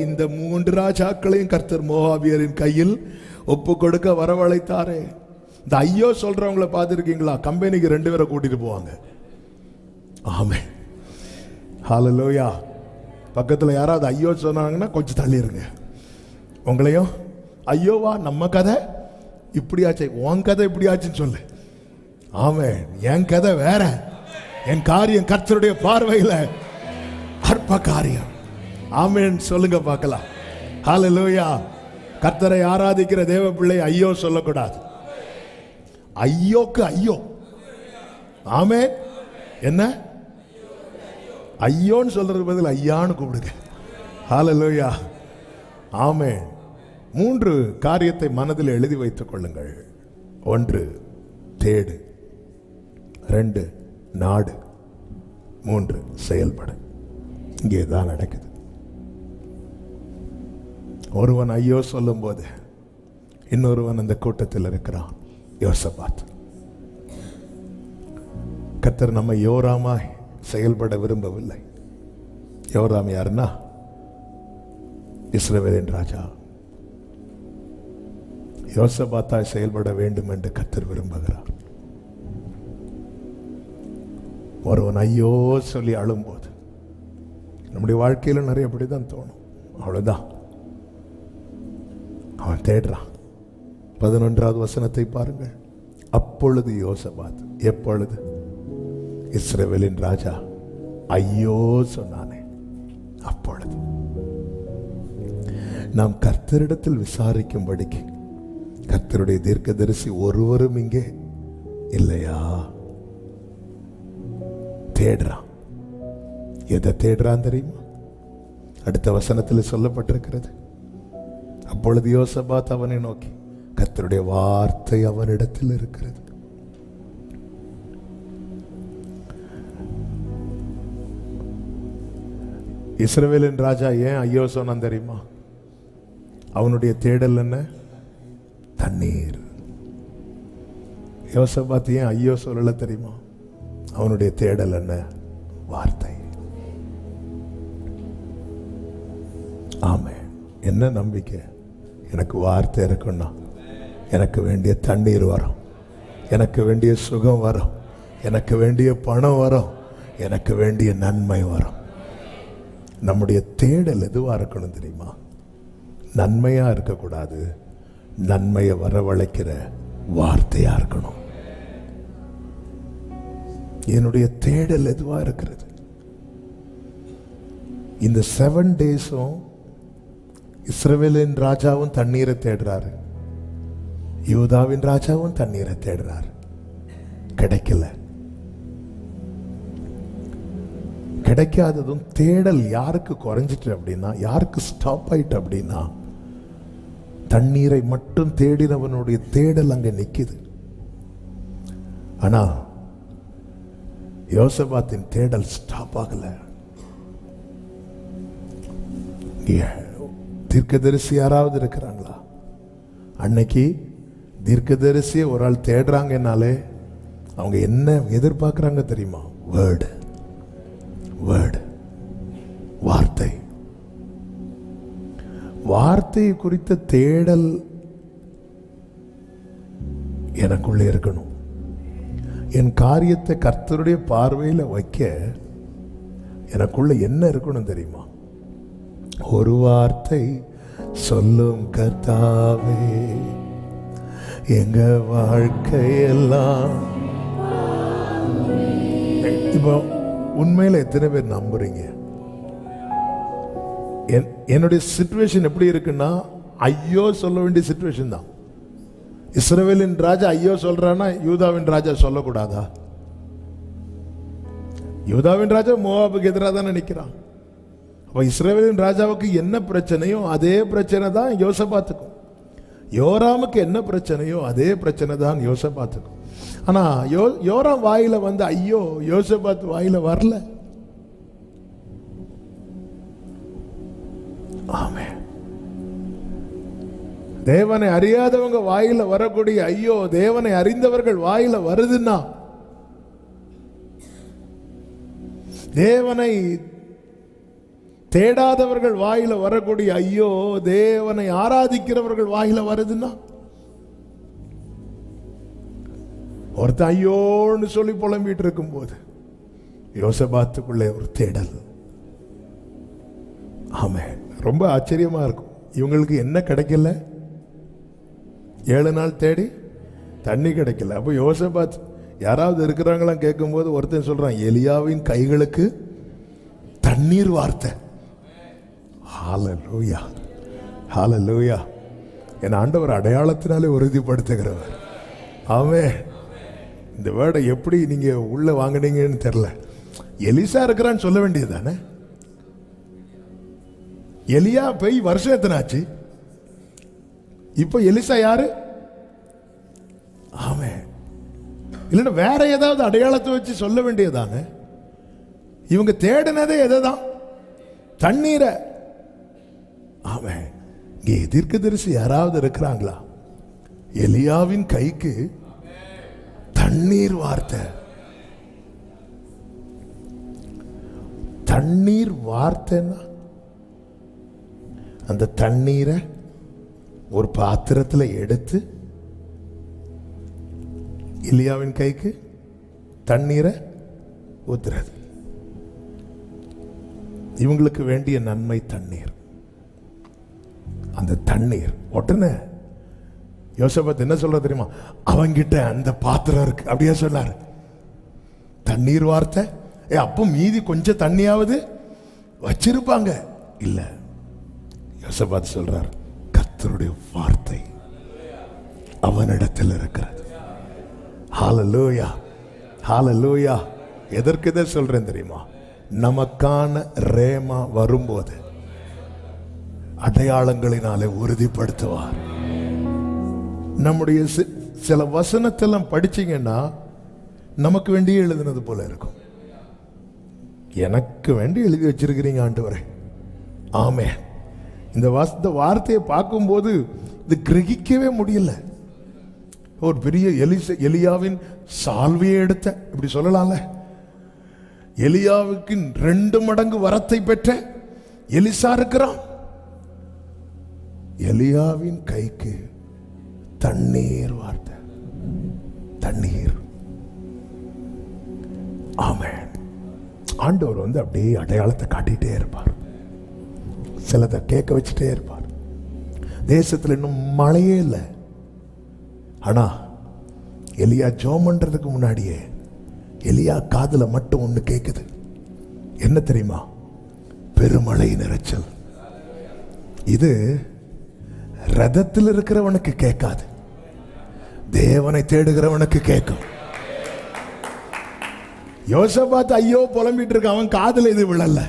இந்த 3 ராஜாக்களையும் கர்த்தர் மோவாபியரின் கையில் ஒப்பு கொடுக்க வரவழைத்தாரே. இந்த ஐயோ சொல்றவங்களை பார்த்துருக்கீங்களா? கம்பெனிக்கு 2 பேரை கூட்டிட்டு போவாங்க. ஆமென், ஹalleluya. பக்கத்தில் யாராவது ஐயோ சொன்னாங்கன்னா கொஞ்சம் தள்ளி இருங்க. உங்களையும் ஐயோவா, நம்ம கதை இப்படியாச்சு, உன் கதை இப்படியாச்சுன்னு சொல்லு. ஆமென். என் கதை வேற, என் காரியம் கர்த்தருடைய பார்வையில் அற்ப காரியம். ஆமென் சொல்லுங்க பார்க்கலாம். ஹalleluya. கர்த்தரை ஆராதிக்கிற தேவ பிள்ளை ஐயோ சொல்லக்கூடாது. ஐயோக்கு ஐயோ. ஆமென். என்ன ஐயோன்னு சொல்றது பதில் ஐயான்னு கூப்பிடுங்க. ஹalleluya. ஆமென். 3 காரியத்தை மனதில் எழுதி வைத்துக் கொள்ளுங்கள். 1 தேடு, 2 நாடு, 3 செயல்படு. இங்கே தான் நடக்குது. ஒருவன் ஐயோ சொல்லும் போது இன்னொருவன் அந்த கூட்டத்தில் இருக்கிறான், யோசபாத். கர்த்தர் நம்ம யோராமாய் செயல்பட விரும்பவில்லை. யோராம் யாருன்னா இஸ்ரவேலின் ராஜா. யோசபாத்தாய் செயல்பட வேண்டும் என்று கர்த்தர் விரும்புகிறார். ஒருவன் ஐயோ சொல்லி அழும்போது நம்முடைய வாழ்க்கையில் நிறைய அப்படிதான் தோணும். அவ்வளவுதான், அவன் தேடுறான். 11வது வசனத்தை பாருங்கள். அப்பொழுது யோசபாத், எப்பொழுது இஸ்ரவேலின் ராஜா ஐயோ சொன்னானே அப்பொழுது. நாம் கர்த்தரிடத்தில் விசாரிக்கும்படிக்கு கர்த்தருடைய தீர்க்கதரிசி ஒருவரும் இங்கே இல்லையா? தேடுறான். எதை தேடுறான் தெரியுமா? அடுத்த வசனத்தில் சொல்லப்பட்டிருக்கிறது. அப்பொழுது யோசபாத் அவனை நோக்கி, கர்த்தருடைய வார்த்தை அவனிடத்தில் இருக்கிறது. இஸ்ரவேலின் ராஜா ஏன் ஐயோ சொன்னான் தெரியுமா? அவனுடைய தேடல் என்ன? தண்ணீர். யோசபாத் ஏன் ஐயோ சொல்லல தெரியுமா? அவனுடைய தேடல் என்ன? வார்த்தை. ஆமே. என்ன நம்பிக்கை? எனக்கு வார்த்தை இருக்குன்னா எனக்கு வேண்டிய தண்ணீர் வரும், எனக்கு வேண்டிய சுகம் வரும், எனக்கு வேண்டிய பணம் வரும், எனக்கு வேண்டிய நன்மை வரும். நம்முடைய தேடல் எதுவா இருக்கணும் தெரியுமா? நன்மையா இருக்கக்கூடாது, நன்மையை வரவழைக்கிற வார்த்தையா இருக்கணும். என்னுடைய தேடல் எதுவா இருக்கிறது? இந்த 7 டேஸும் இஸ்ரவேலின் ராஜாவும் தண்ணீரை தேடுறாரு, யூதாவின் ராஜாவும் தண்ணீரை தேடுறாரு. கிடைக்கல. கிடைக்காததும் தேடல் யாருக்கு குறைஞ்சிட்டு அப்படின்னா, யாருக்கு ஸ்டாப் ஆயிட்டு அப்படின்னா, தண்ணீரை மட்டும் தேடினவனுடைய தேடல் அங்க நிக்குது. ஆனா யோசபாத்தின் தேடல் ஸ்டாப் ஆகல. தீர்க்கதரிசி யாராவது இருக்கிறாங்களா? அன்னைக்கு தீர்க்கதரிசியை ஒரு ஆள் தேடுறாங்கன்னாலே அவங்க என்ன எதிர்பார்க்கிறாங்க தெரியுமா? வேர்டு, வேர்டு, வார்த்தை. வார்த்தை குறித்த தேடல் எனக்குள்ளே இருக்கணும். என் காரியத்தை கர்த்தருடைய பார்வையில் வைக்க எனக்குள்ள என்ன இருக்கணும் தெரியுமா? ஒரு வார்த்தை சொல்லும் கர்த்தாவே, எங்க வாழ்க்கையெல்லாம். இப்போ உண்மையில எத்தனை பேர் நம்புறீங்க? என்னுடைய சிச்சுவேஷன் எப்படி இருக்குன்னா, ஐயோ சொல்ல வேண்டிய சிச்சுவேஷன் தான். இஸ்ரவேலின் ராஜா ஐயோ சொல்றானா, யூதாவின் ராஜா சொல்லக்கூடாதா? யூதாவின் ராஜா மோவாபுக்கு எதிராக தானே நிற்கிறான். அப்ப இஸ்ரவேலின் ராஜாவுக்கு என்ன பிரச்சனையோ அதே பிரச்சனை தான் யோசபாத்துக்கும். யோராமுக்கு என்ன பிரச்சனையோ அதே பிரச்சனை தான் யோசபாத்துக்கும். ஆனா யோராம் வாயில வந்து ஐயோ யோசபாத் வாயில வரல. ஆமே. தேவனை அறியாதவங்க வாயில வரக்கூடிய ஐயோ தேவனை அறிந்தவர்கள் வாயில வருதுன்னா, தேவனை தேடாதவர்கள் வாயில வரக்கூடிய ஐயோ தேவனை ஆராதிக்கிறவர்கள் வாயில வருதுன்னா, ஒருத்தன் ஐயோன்னு சொல்லி புலம்பிட்டு இருக்கும் போது யோசபாத்துக்குள்ளே ஒரு தேடல். ஆமே. ரொம்ப ஆச்சரியமா இருக்கும். இவங்களுக்கு என்ன கிடைக்கல? 7 நாள் தேடி தண்ணி கிடைக்கல. அப்போ யோசபாத் யாராவது இருக்கிறாங்களா கேட்கும்போது ஒருத்தன் சொல்றான், எலியாவின் கைகளுக்கு தண்ணீர் வார்த்தை. ஹல்லேலூயா, ஹல்லேலூயா. என் ஆண்டவர் அடையாளத்தினாலே உறுதிப்படுத்துகிறவர். ஆமே. இந்த வேர்டை எப்படி நீங்க உள்ள வாங்கினீங்கன்னு தெரியல. எலிசா இருக்கிறான்னு சொல்ல வேண்டியது தானே? எலியா போய் வருஷம் எத்தனை ஆச்சு? இப்ப எலிசா யாரு? ஆமே. இல்லைன்னா வேற ஏதாவது அடையாளத்தை வச்சு சொல்ல வேண்டியதானே? இவங்க தேடினதே எதைதான்? தண்ணீரை. ஆமே. இங்கே தீர்க்கதரிசி யாராவது இருக்கிறாங்களா? எலியாவின் கைக்கு தண்ணீர் வார்த்தை. தண்ணீர் வார்த்தைன்னா அந்த தண்ணீரை ஒரு பாத்திரத்தில் எடுத்து எலியாவின் கைக்கு தண்ணீரை ஊத்துறது. இவங்களுக்கு வேண்டிய நன்மை தண்ணீர். அந்த தண்ணீர் உடனே யோசபாத் என்ன சொல்ற தெரியுமா? அவங்கிட்ட அந்த பாத்திரம் இருக்கு அப்படியே சொன்னார். தண்ணீர் வார்த்தை. அப்போ மீதி கொஞ்சம் தண்ணியாவது வச்சிருப்பாங்க. இல்ல, யோசபாத் சொல்றார், கர்த்தருடைய வார்த்தை அவனிடத்தில் இருக்கிறது. ஹல்லேலூயா, ஹல்லேலூயா. எதற்கு இதை சொல்றேன் தெரியுமா? நமக்கான ரேமா வரும்போது அடையாளங்களினாலே உறுதிப்படுத்துவார். நம்முடைய சில வசனத்தெல்லாம் படிச்சீங்கன்னா நமக்கு வேண்டிய எழுதினது போல இருக்கும். எனக்கு வேண்டி எழுதி வச்சிருக்கிறீங்க ஆண்டவரே. ஆமே. இந்த வார்த்தையை பார்க்கும்போது இது கிரகிக்கவே முடியல. ஒரு பெரிய எலியாவின் சால்வையை எடுத்த, இப்படி சொல்லலாம்ல, எலியாவுக்கு 2 மடங்கு வரத்தை பெற்ற எலிசா இருக்கிறான். எலியாவின் கைக்கு தண்ணீர் வார்த்தை, தண்ணீர். ஆமென். ஆண்டவர் அப்படியே அடையாளத்தை காட்டிட்டே இருப்பார், சிலதை கேட்க வச்சுட்டே இருப்பார். தேசத்தில் இன்னும் மழையே இல்லை. ஆனா எலியா ஜெபம் பண்றதுக்கு முன்னாடியே எலியா காதுல மட்டும் ஒண்ணு கேக்குது. என்ன தெரியுமா? பெருமழை நிறைச்சல். இது ரதத்தில் இருக்கிறவனுக்கு கேட்காது, தேவனை தேடுகிறவனுக்கு கேட்கும். யோசபாத் ஐயோ புலம்பிட்டு இருக்க, அவன் காதுல இது விழல.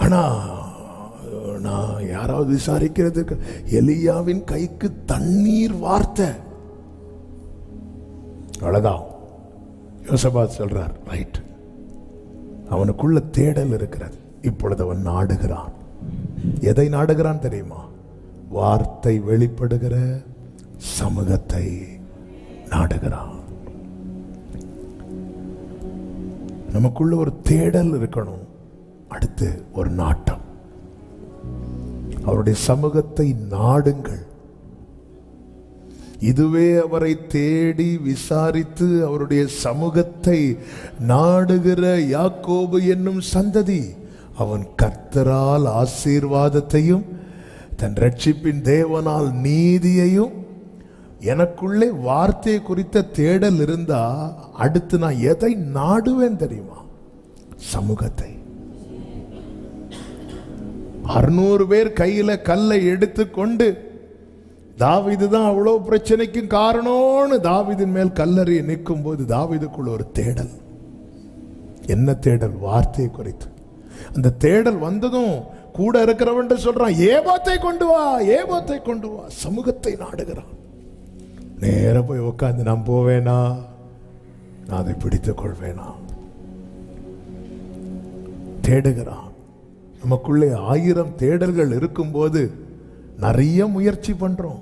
ஆனா நான் யாராவது விசாரிக்கிறதுக்கு, எலியாவின் கைக்கு தண்ணீர் வார்த்தை, அவ்வளவுதான். யோசபாத் சொல்றார், ரைட், அவனுக்குள்ள தேடல் இருக்கிறது. இப்பொழுது அவன் நாடுகிறான். எதை நாடுகிறான் தெரியுமா? வார்த்தை வெளிப்படுகிற சமூகத்தை நாடுகிறான். நமக்குள்ள ஒரு தேடல் இருக்கணும். அடுத்து ஒரு நாட்டம். அவருடைய சமூகத்தை நாடுங்கள். இதுவே அவரை தேடி விசாரித்து அவருடைய சமூகத்தை நாடுகிற யாக்கோபு என்னும் சந்ததி, அவன் கர்த்தரால் ஆசீர்வாதத்தையும் தன் ரட்சிப்பின் தேவனால் நீதியையும். எனக்குள்ளே வார்த்தையை குறித்த தேடல் இருந்தா அடுத்து நான் எதை நாடுவேன் தெரியுமா? சமூகத்தை. 600 பேர் கையில கல்லை எடுத்துக்கொண்டு, தாவீது தான் அவ்வளவு பிரச்சனைக்கும் காரணம்னு தாவீதின் மேல் கல்லறிய நிற்கும் போது தாவீதுக்குள்ள ஒரு தேடல். என்ன தேடல்? வார்த்தையை குறித்து. அந்த தேடல் வந்ததும் கூட இருக்கிறவன் சொல்றான், ஏபோத்தை கொண்டு வா, ஏபோத்தை கொண்டு வா. சமூகத்தை நாடுகிறான். நேர போய் உட்காந்து, நான் போவேனா, நான் அதை பிடித்துக் கொள்வேனா? தேடுகிறான். நமக்குள்ளே 1000 தேடல்கள் இருக்கும்போது நிறைய முயற்சி பண்றோம்.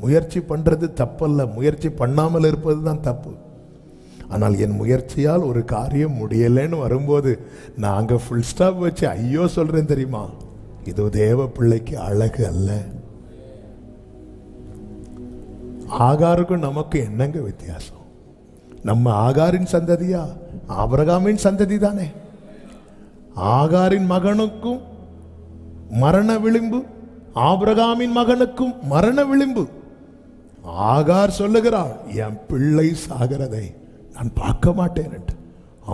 முயற்சி பண்றது தப்பல்ல, முயற்சி பண்ணாமல் இருப்பது தான் தப்பு. ஆனால் என் முயற்சியால் ஒரு காரியம் முடியலைன்னு வரும்போது நாங்க ஃபுல் ஸ்டாப் வச்சு ஐயோ சொல்றேன் தெரியுமா? இது தேவ பிள்ளைக்கு அழகு அல்ல. ஆகாருக்கும் நமக்கு என்னங்க வித்தியாசம்? நம்ம ஆகாரின் சந்ததியா? ஆபிரகாமின் சந்ததி தானே. ஆகாரின் மகனுக்கும் மரண விளிம்பு, ஆபிரகாமின் மகனுக்கும் மரண விளிம்பு. ஆகார் சொல்லுகிறார், என் பிள்ளை சாகிறதை நான் பார்க்க மாட்டேன் என்று.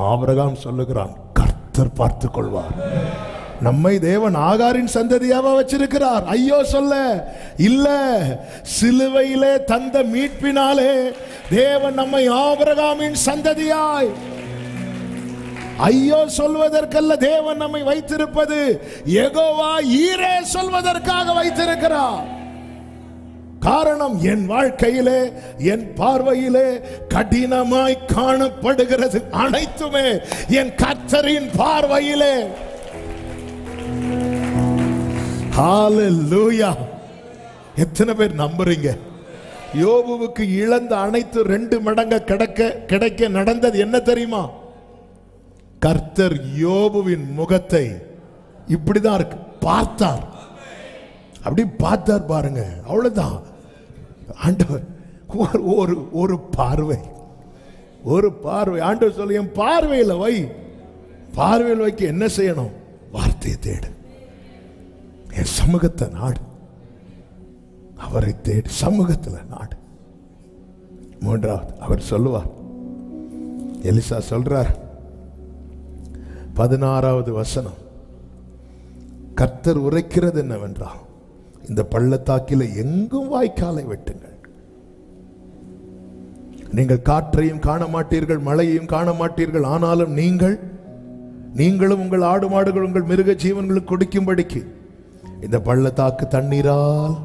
ஆபிரகாம் சொல்லுகிறான், கர்த்தர் பார்த்துக் கொள்வார். நம்மை தேவன் ஆகாரின் சந்ததியாவா வச்சிருக்கிறார்? ஐயோ சொல்ல இல்ல, சிலுவையிலே தந்த மீட்பினாலே தேவன் நம்மை ஆபிரகாமின் சந்ததியாய், ஐயோ சொல்வதற்கல்ல தேவன் நம்மை வைத்திருப்பது, யெகோவா ஈரே சொல்வதற்காக வைத்திருக்கிறார். காரணம், என் வாழ்க்கையிலே என் பார்வையிலே கடினமாய் காணப்படுகிறது அனைத்துமே என் கர்த்தரின் பார்வையிலே. ஹalleluya. எத்தனை பேர் நம்புறீங்க? யோபுவுக்கு இழந்த அனைத்து 2 மடங்கு கிடைக்க நடந்தது என்ன தெரியுமா? கர்த்தர் யோபுவின் முகத்தை இப்படிதான் இருக்கு பார்த்தார். அப்படி பார்த்தார் பாருங்க, அவ்வளவுதான். ஆண்டவர் ஒரு பார்வை, ஒரு பார்வை. ஆண்டவர் சொல்ல, என் பார்வையில் வை. பார்வையில் வைக்க என்ன செய்யணும்? வார்த்தையை தேடு, என் சமூகத்தை நாடு, அவரை தேடு, சமூகத்தில் நாடு. 3வது அவர் சொல்லுவார். எலிசா சொல்றார், 16வது வசனம், கர்த்தர் உரைக்கிறது என்னவென்றால், இந்த பள்ளத்தாக்கில எங்கும் வாய்க்காலை வெட்டுங்கள். நீங்கள் காற்றையும் காண மாட்டீர்கள், மழையையும் காண மாட்டீர்கள். ஆனாலும் நீங்களும் உங்கள் ஆடு மாடுகள் உங்கள் மிருக ஜீவன்களுக்கு கொடுக்கும்படிக்கு இந்த பள்ளத்தாக்கு தண்ணீரால்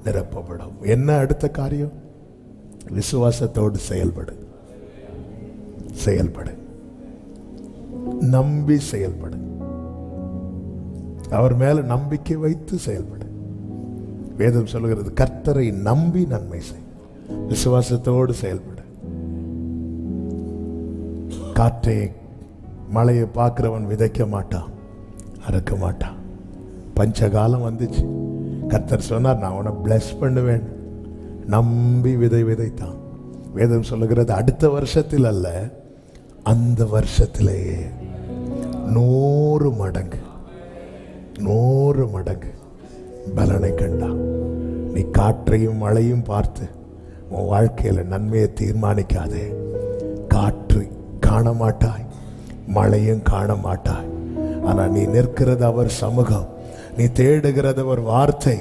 நிரப்பப்படும். என்ன அடுத்த காரியம்? விசுவாசத்தோடு செயல்படு, நம்பி செயல்படு, அவர் மேல நம்பிக்கை வைத்து செயல்படு. வேதம் சொல்லுகிறது, கர்த்தரை நம்பி நன்மை செய். விசுவாசத்தோடு செயல்படு. காற்றை மழையை பார்க்கிறவன் விதைக்க மாட்டான், அறுக்க மாட்டான். பஞ்சகாலம் வந்துச்சு, கர்த்தர் சொன்னார் நான் உன்னை பிளஸ் பண்ணுவேன். நம்பி விதைத்தான். வேதம் சொல்லுகிறது அடுத்த வருஷத்தில் அல்ல, அந்த வருஷத்திலேயே 100 மடங்கு பலனை கண்டான். நீ காற்றையும் மழையும் பார்த்து உன் வாழ்க்கையில் நன்மையை தீர்மானிக்காதே. காற்று காண மாட்டாய், மழையும் காண மாட்டாய். ஆனால் நீ நிற்கிறது அவர் சமூகம், நீ தேடுகிறது அவர் வார்த்தை,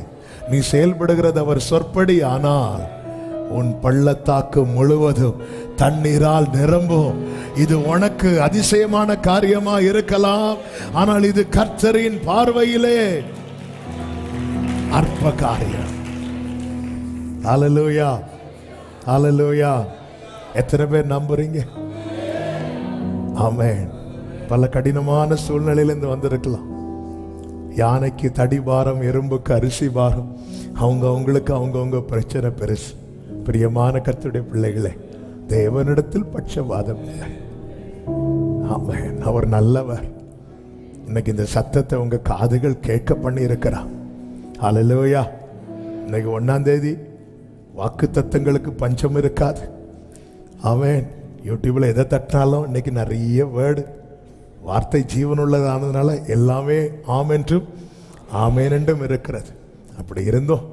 நீ செயல்படுகிறது அவர் சொற்படி. ஆனால் உன் பள்ளத்தாக்கு முழுவதும் தண்ணீரால் நிரம்பும். இது உனக்கு அதிசயமான காரியமா இருக்கலாம், ஆனால் இது கர்த்தரின் பார்வையிலே அற்ப காரியம். ஹல்லேலூயா, ஹல்லேலூயா. எத்தனை பேர் நம்புறீங்க? ஆமென். பல கடினமான சூழ்நிலையிலிருந்து வந்திருக்கலாம். யானைக்கு தடி பாரம், எறும்புக்கு அரிசி பாரம். அவங்களுக்கு அவங்கவுங்க பிரச்சனை பெருசு. பிரியமான கர்த்தருடைய பிள்ளைகளே, தேவனிடத்தில் பட்சபாதம் இல்லை. ஆமென். அவர் நல்லவர். இன்னைக்கு இந்த சத்தத்தை உங்க காதுகள் கேட்க பண்ணி இருக்கிறார். ஹல்லேலூயா. இன்னைக்கு 1ஆம் தேதி. வாக்கு தத்தங்களுக்கு பஞ்சம் இருக்காது. ஆமென். யூடியூப்ல எதை தட்டினாலும் இன்னைக்கு நிறைய வேர்டு, வார்த்தை ஜீவனுள்ளதானதுனால எல்லாமே ஆம் என்றும் ஆமேன் என்றும் இருக்கிறது. அப்படி இருந்தோம்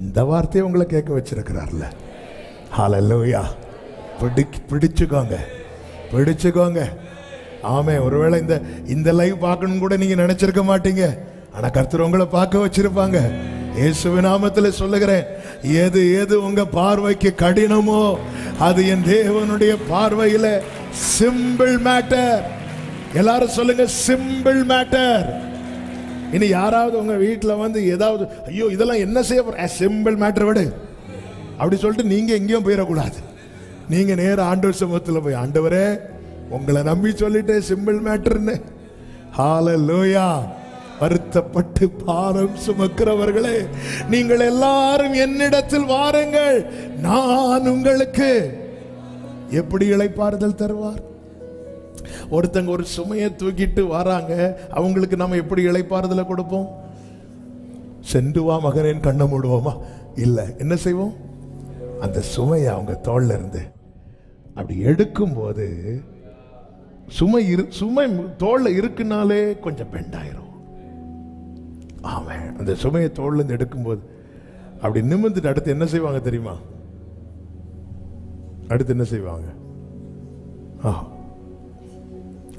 இந்த வார்த்தையை உங்களை கேட்க வச்சிருக்கிறார்ல. ஹல்லேலூயா. பிடிச்சுக்கோங்க. ஆமே. ஒருவேளை இந்த லைவ் பார்க்கணும் கூட நீங்க நினைச்சிருக்க மாட்டீங்க, ஆனா கர்த்தர் உங்களை பார்க்க வச்சிருப்பாங்க. இயேசுவின் நாமத்தில் சொல்லுகிறேன், எது உங்க பார்வைக்கு கடினமோ அது என் தேவனுடைய பார்வையில சிம்பிள் மேட்டர். எல்லாரும் சொல்லுங்க, சிம்பிள் மேட்டர். இனி யாராவது உங்க வீட்டில் வந்து ஏதாவது ஐயோ இதெல்லாம் என்ன செய்ய போற, சிம்பிள் மேட்டர் விடு அப்படி சொல்லிட்டு நீங்க எங்கேயும் போயிடக்கூடாது. நீங்க நேர ஆண்டவர் சமூகத்தில் போய், ஆண்டவரே உங்களை நம்பி சொல்லிட்டேன் சிம்பிள் மேட்டர்னு. ஹல்லேலூயா. வருத்தப்பட்டு பாரம் சுமக்கிறவர்களே, நீங்கள் எல்லாரும் என்னிடத்தில் வாருங்கள், நான் உங்களுக்கு எப்படி இளைப்பாறுதல் தருவார். ஒருத்தங்க ஒரு சுமையை தூக்கிட்டு வராங்க, அவங்களுக்கு நம்ம எப்படி இளைப்பாறுதலை கொடுப்போம்? சென்று வா மகனேன் கண்ணை மூடுவோமா? இல்லை, என்ன செய்வோம்? அந்த சுமையை அவங்க தோல்ல இருந்து அப்படி எடுக்கும்போது, சுமை தோல்ல இருக்குனாலே கொஞ்சம் பெண்டாயிரும். ஆமாம். அந்த சுமையை தோல்ல இருந்து எடுக்கும்போது அப்படி நிமிர்ந்துட்டு அடுத்து என்ன செய்வாங்க தெரியுமா? அடுத்து என்ன செய்வாங்க?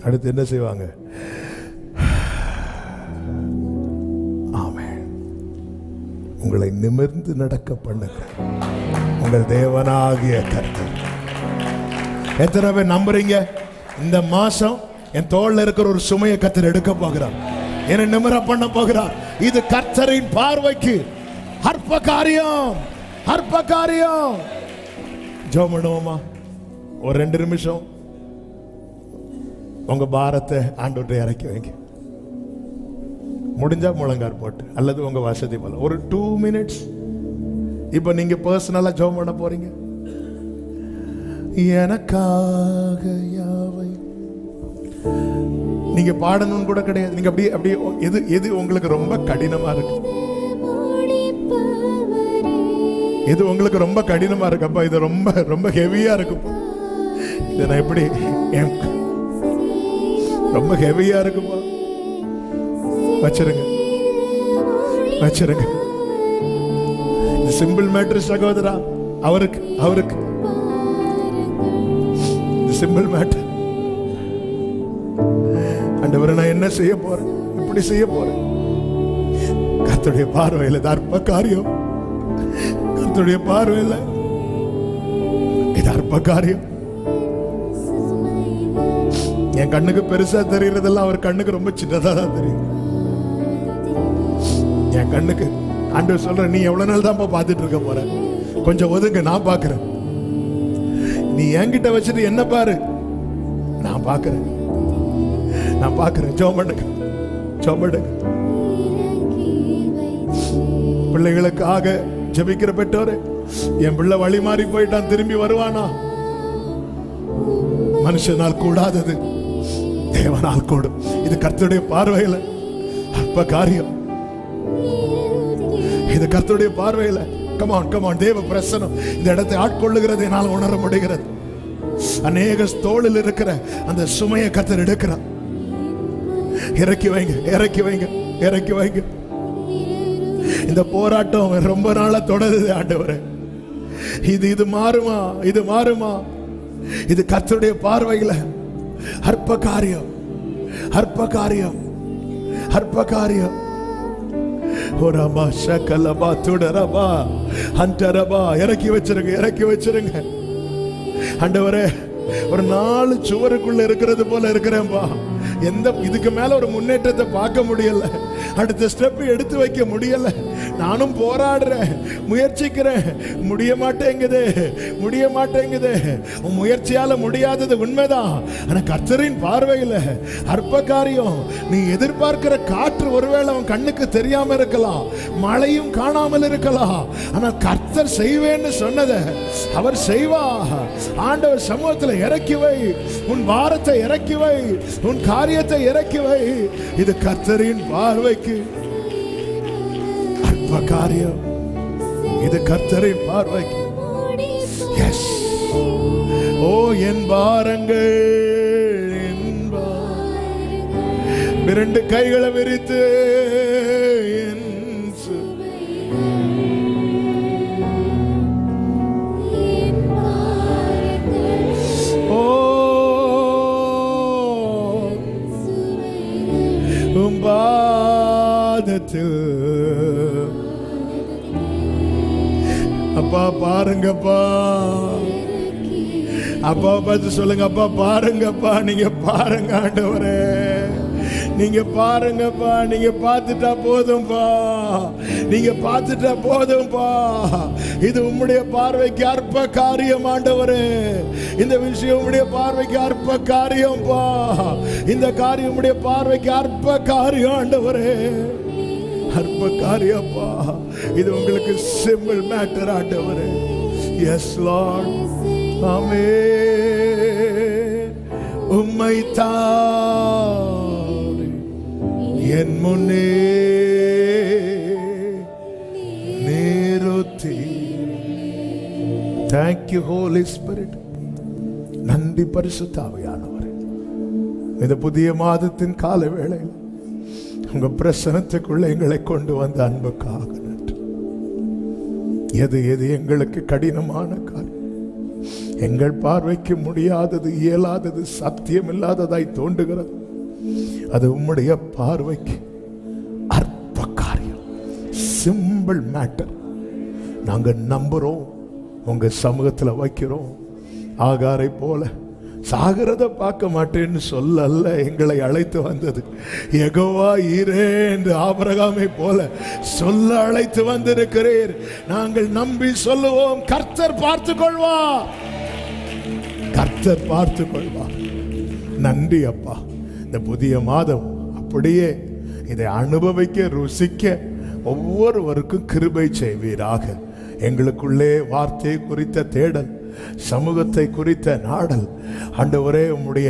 அடுத்து என்ன செய்வாங்க? ஆமென். உங்களை நிமிர்ந்து நடக்க பண்ணுங்க உங்கள் தேவனாகிய கர்த்தர். எத்தனை பேர் நம்புறீங்க? இந்த மாசம் என் தோள்ல இருக்கிற ஒரு சுமையை கர்த்தர் எடுக்க போகிறார், என்னை நிமிர பண்ண போகிறார். இது கர்த்தரின் பார்வைக்கு அற்ப காரியம். ஜெபம் பண்ணுவோமா? ஒரு 2 நிமிஷம் உங்க பாரத்தை ஆண்டவர்கிட்ட இறக்கி வைங்க. முடிஞ்சா முழங்கார் போட்டு அல்லது உங்க வசதி போல ஒரு 2 மினிட்ஸ். இப்ப நீங்க பர்சனலா ஜெபம் பண்ண போறீங்க. எனக்காக யாவை நீங்க பாடணும்னு கூட கிடையாது. நீங்க அப்படியே எது உங்களுக்கு ரொம்ப கடினமா இருக்கு, எது உங்களுக்கு ரொம்ப கடினமா இருக்குப்பா, இது ரொம்ப ரொம்ப ஹெவியா இருக்குப்பா, இதை நான் எப்படி ரொம்ப ஹெவியா இருக்குப்பா, வச்சிருங்க. இது சிம்பிள் மேட்டர் சகோதரா. அவருக்கு சிம்பிள் மேட்டர். ஆண்டவரே நான் என்ன செய்ய போறேன், இப்படி செய்ய போறேன். கர்த்தருடைய பார்வையில் இது அற்ப காரியம். கர்த்தருடைய பார்வையில் இது அற்ப காரியம். என் கண்ணுக்கு பெருசா தெரியறதெல்லாம் அவர் கண்ணுக்கு ரொம்ப சின்னதா தான் தெரியும். என் கண்ணுக்கு ஆண்டவர் சொல்ற, நீ எவ்வளவு நாள் தான் பார்த்துட்டு இருக்க போற, கொஞ்சம் ஒதுங்க, நான் பாக்குறேன். நீ என்கிட்ட வச்சுட்டு என்ன பாரு, நான் பாக்குறேன். ஜெபம் பண்ணுங்க. பிள்ளைகளுக்காக ஜெபிக்கிற பெற்றோரே, என் பிள்ளை வழி மாறி போயிட்டான், திரும்பி வருவானா? மனுஷனால் கூடாதது தேவனால் கூடும். இது கர்த்தருடைய பார்வையில அற்ப காரியம். இது கர்த்தருடைய பார்வையில கமான் கமான் தேவ பிரசனம் இந்த இடத்தை ஆட்கொள்ளுகிறது. என்னால் உணர முடிகிறது. அநேக தோளில் இருக்கிற அந்த சுமையை கர்த்தர் எடுக்கிறார். இறக்கி வைங்க, இறக்கி வைங்க, இறக்கி வைங்க. இந்த போராட்டம் ரொம்ப நாளா தொடருது ஆண்டவரே. இது மாறுமா? இது மாறுமா? இது கர்த்தருடைய பார்வையில அற்ப காரியம், அற்ப காரியம், அற்ப காரியம். ஓரமா சகலபா துடரபா அண்டரபா. இறக்கி வச்சிருங்க, இறக்கி வச்சிருங்க. ஆண்டவரே, ஒரு 4 சுவருக்குள்ள இருக்கிறது போல இருக்கிறேன்பா. இதுக்கு மேல ஒரு முன்னேற்றத்தை பார்க்க முடியல. அடுத்த ஸ்டெப் எடுத்து வைக்க முடியல. நானும் போராடுறேன், முயற்சிக்கிறேன், முடிய மாட்டேங்குது, முடிய மாட்டேங்குது. உன் முயற்சியால முடியாதது உண்மைதான். ஆனா கர்த்தரின் பார்வையில அற்ப காரியம். நீ எதிர்பார்க்கிற காற்று ஒருவேளை உன் கண்ணுக்கு தெரியாம இருக்கலாம், மழையும் காணாமல் இருக்கலாம். ஆனா கர்த்தர் செய்வேன்னு சொன்னதை அவர் செய்வா. ஆண்டவர் சமூகத்தில் இறக்கி வை, உன் பாரத்தை இறக்கி வை, உன் காரியத்தை இறக்கி வை. இது கர்த்தரின் பார்வைக்கு அற்ப காரியம். இது கர்த்தரின் பார்வைக்கு. எஸ். ஓ என் பாரங்கள், இரண்டு கைகளை விரித்து அப்பா பாருங்கப்பா. அப்பா பார்த்து சொல்லுங்க, அப்பா பாருங்கப்பா, நீங்க பாருங்க ஆண்டவரே, நீங்க பாருங்கப்பா. நீங்க பார்த்துட்டா போதும்பா, நீங்க பார்த்துட்டா போதும்பா. இது உம்முடைய பார்வைக்கு அற்ப காரியம் ஆண்டவரே. இந்த விஷயம் உம்முடைய பார்வைக்கு அற்ப காரியம்பா. இந்த காரியம் உம்முடைய பார்வைக்கு அற்ப காரியம் ஆண்டவரே, அற்ப காரியப்பா. இது உங்களுக்கு சிம்பிள் மேட்டர் ஆண்டவரே. Yes Lord. ஆமென். உம்மை தான் என் முன்னே நிறுத்தி. Thank you Holy Spirit. நன்றி பரிசுத்த ஆவியானவரே. இந்த புதிய மாதத்தின் கால வேளையில் உங்க பிரசனத்துக்குள்ள எங்களை கொண்டு வந்த அன்புக்காக நன்றி. எது எது எங்களுக்கு கடினமான காரியம், எங்கள் பார்வைக்கு முடியாதது, இயலாதது, சத்தியம் இல்லாததாய் தோன்றுகிறது, அது உம்முடைய பார்வைக்கு அற்ப காரியம், சிம்பிள் மேட்டர். நாங்க நம்புறோம், உங்க சமூகத்துல வைக்கிறோம். ஆகாரை போல சாகிறத பார்க்க மாட்டேன்னு சொல்ல அல்ல எங்களை அழைத்து வந்தது. யெகோவா ஈரே என்று ஆபிரகாமை போல சொல்ல அழைத்து வந்திருக்கிறீர். நாங்கள் நம்பி சொல்லுவோம், கர்த்தர் பார்த்து கொள்வார், கர்த்தர் பார்த்து கொள்வார். நன்றி அப்பா. இந்த புதிய மாதம் அப்படியே இதை அனுபவிக்க, ருசிக்க ஒவ்வொருவருக்கும் கிருபை செய்வீராக. எங்களுக்குள்ளே வார்த்தை குறித்த தேடல், சமூகத்தை குறித்த நாடல், ஆண்டவரே உம்முடைய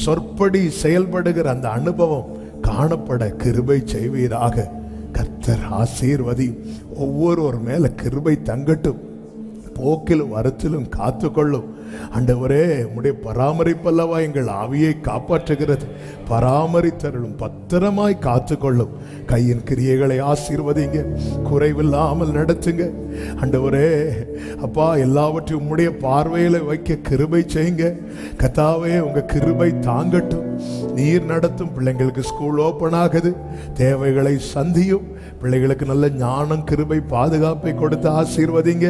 சொற்படி செயல்படுகிற அந்த அனுபவம் காணப்பட கிருபை செய்வீராக. கர்த்தர் ஆசீர்வதி. ஒவ்வொருவர் மேல கிருபை தங்கட்டும், போக்கிலும் வரத்திலும் காத்துக்கொள்ளும். ஆண்டவரே உம்முடைய பராமரிப்பல்லவா எங்கள் ஆவியை காப்பாற்றுகிறது. பராமரித்தருளும், பத்திரமாய் காத்துக்கொள்ளும். கையின் கிரியைகளை ஆசீர்வதிங்க, குறைவில்லாமல் நடத்துங்க. ஆண்டவரே அப்பா, எல்லாவற்றையும் உம்முடைய பார்வையில வைக்க கிருபை செய்யுங்க. கர்த்தாவே உங்க கிருபை தாங்கட்டும். நீர் நடத்தும். பிள்ளைங்களுக்கு ஸ்கூல் ஓப்பன் ஆகுது, தேவைகளை சந்தியும். பிள்ளைகளுக்கு நல்ல ஞானம், கிருபை, பாதுகாப்பை கொடுத்து ஆசீர்வதிங்க.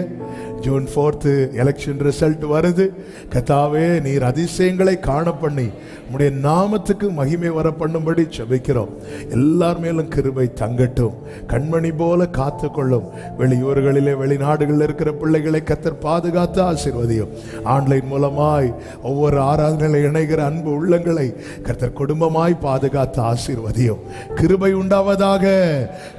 ஜூன் 4 எலெக்ஷன் ரிசல்ட் வருது. கர்த்தாவே நீர் அதிசயங்களை காண பண்ணி உம்முடைய நாமத்துக்கு மகிமை வர பண்ணும்படி ஜெபிக்கிறோம். எல்லார் மேலும் கிருபை தங்கட்டும். கண்மணி போல காத்து கொள்ளும். வெளியூர்களிலே வெளிநாடுகளில் இருக்கிற பிள்ளைகளை கர்த்தர் பாதுகாத்து ஆசீர்வதியும். ஆன்லைன் மூலமாய் ஒவ்வொரு ஆராதனையில் இணைகிற அன்பு உள்ளங்களை கர்த்தர் குடும்பமாய் பாதுகாத்து ஆசீர்வதியும். கிருபை உண்டாவதாக,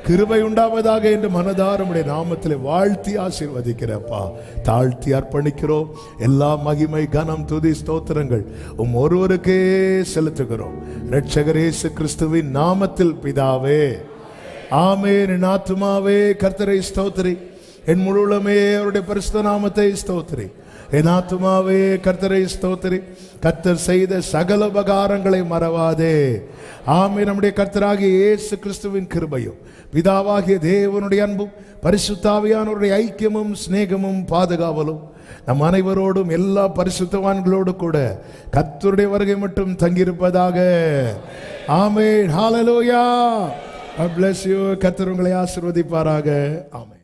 கிருபை உண்டாவதாக என்று மனதார உம்முடைய நாமத்திலே வாழ்த்தி ஆசீர்வதிக்கிறப்பா. தாழ்த்தி அர்ப்பணிக்கிறோம். எல்லா மகிமை கனம் துதி ஸ்தோத்திரங்கள் ஒருவருக்கே செலுத்துகிறோம். இரட்சகர் இயேசு கிறிஸ்துவின் நாமத்தில் பிதாவே, ஆமென். என் ஆத்துமாவே கர்த்தரை ஸ்தோத்திரி, என் முழுமே அவருடைய பரிசுத்த நாமத்தை ஸ்தோத்திரி. என் ஆத்துமாவே கர்த்தரை ஸ்தோத்திரி, கர்த்தர் செய்த சகல உபகாரங்களை மறவாதே. ஆமென். நம்முடைய கர்த்தராகிய இயேசு கிறிஸ்துவின் கிருபையும் பிதாவாகிய தேவனுடைய அன்பும் பரிசுத்தாவியானவருடைய ஐக்கியமும் சிநேகமும் பாதுகாவலும் நம் அனைவரோடும் எல்லா பரிசுத்தவான்களோடு கூட கர்த்தருடைய வருகை மட்டும் தங்கியிருப்பதாக. ஆமென். ஹல்லேலூயா. God bless you. கர்த்தர் உங்களை ஆசீர்வதிப்பாராக. ஆமென்.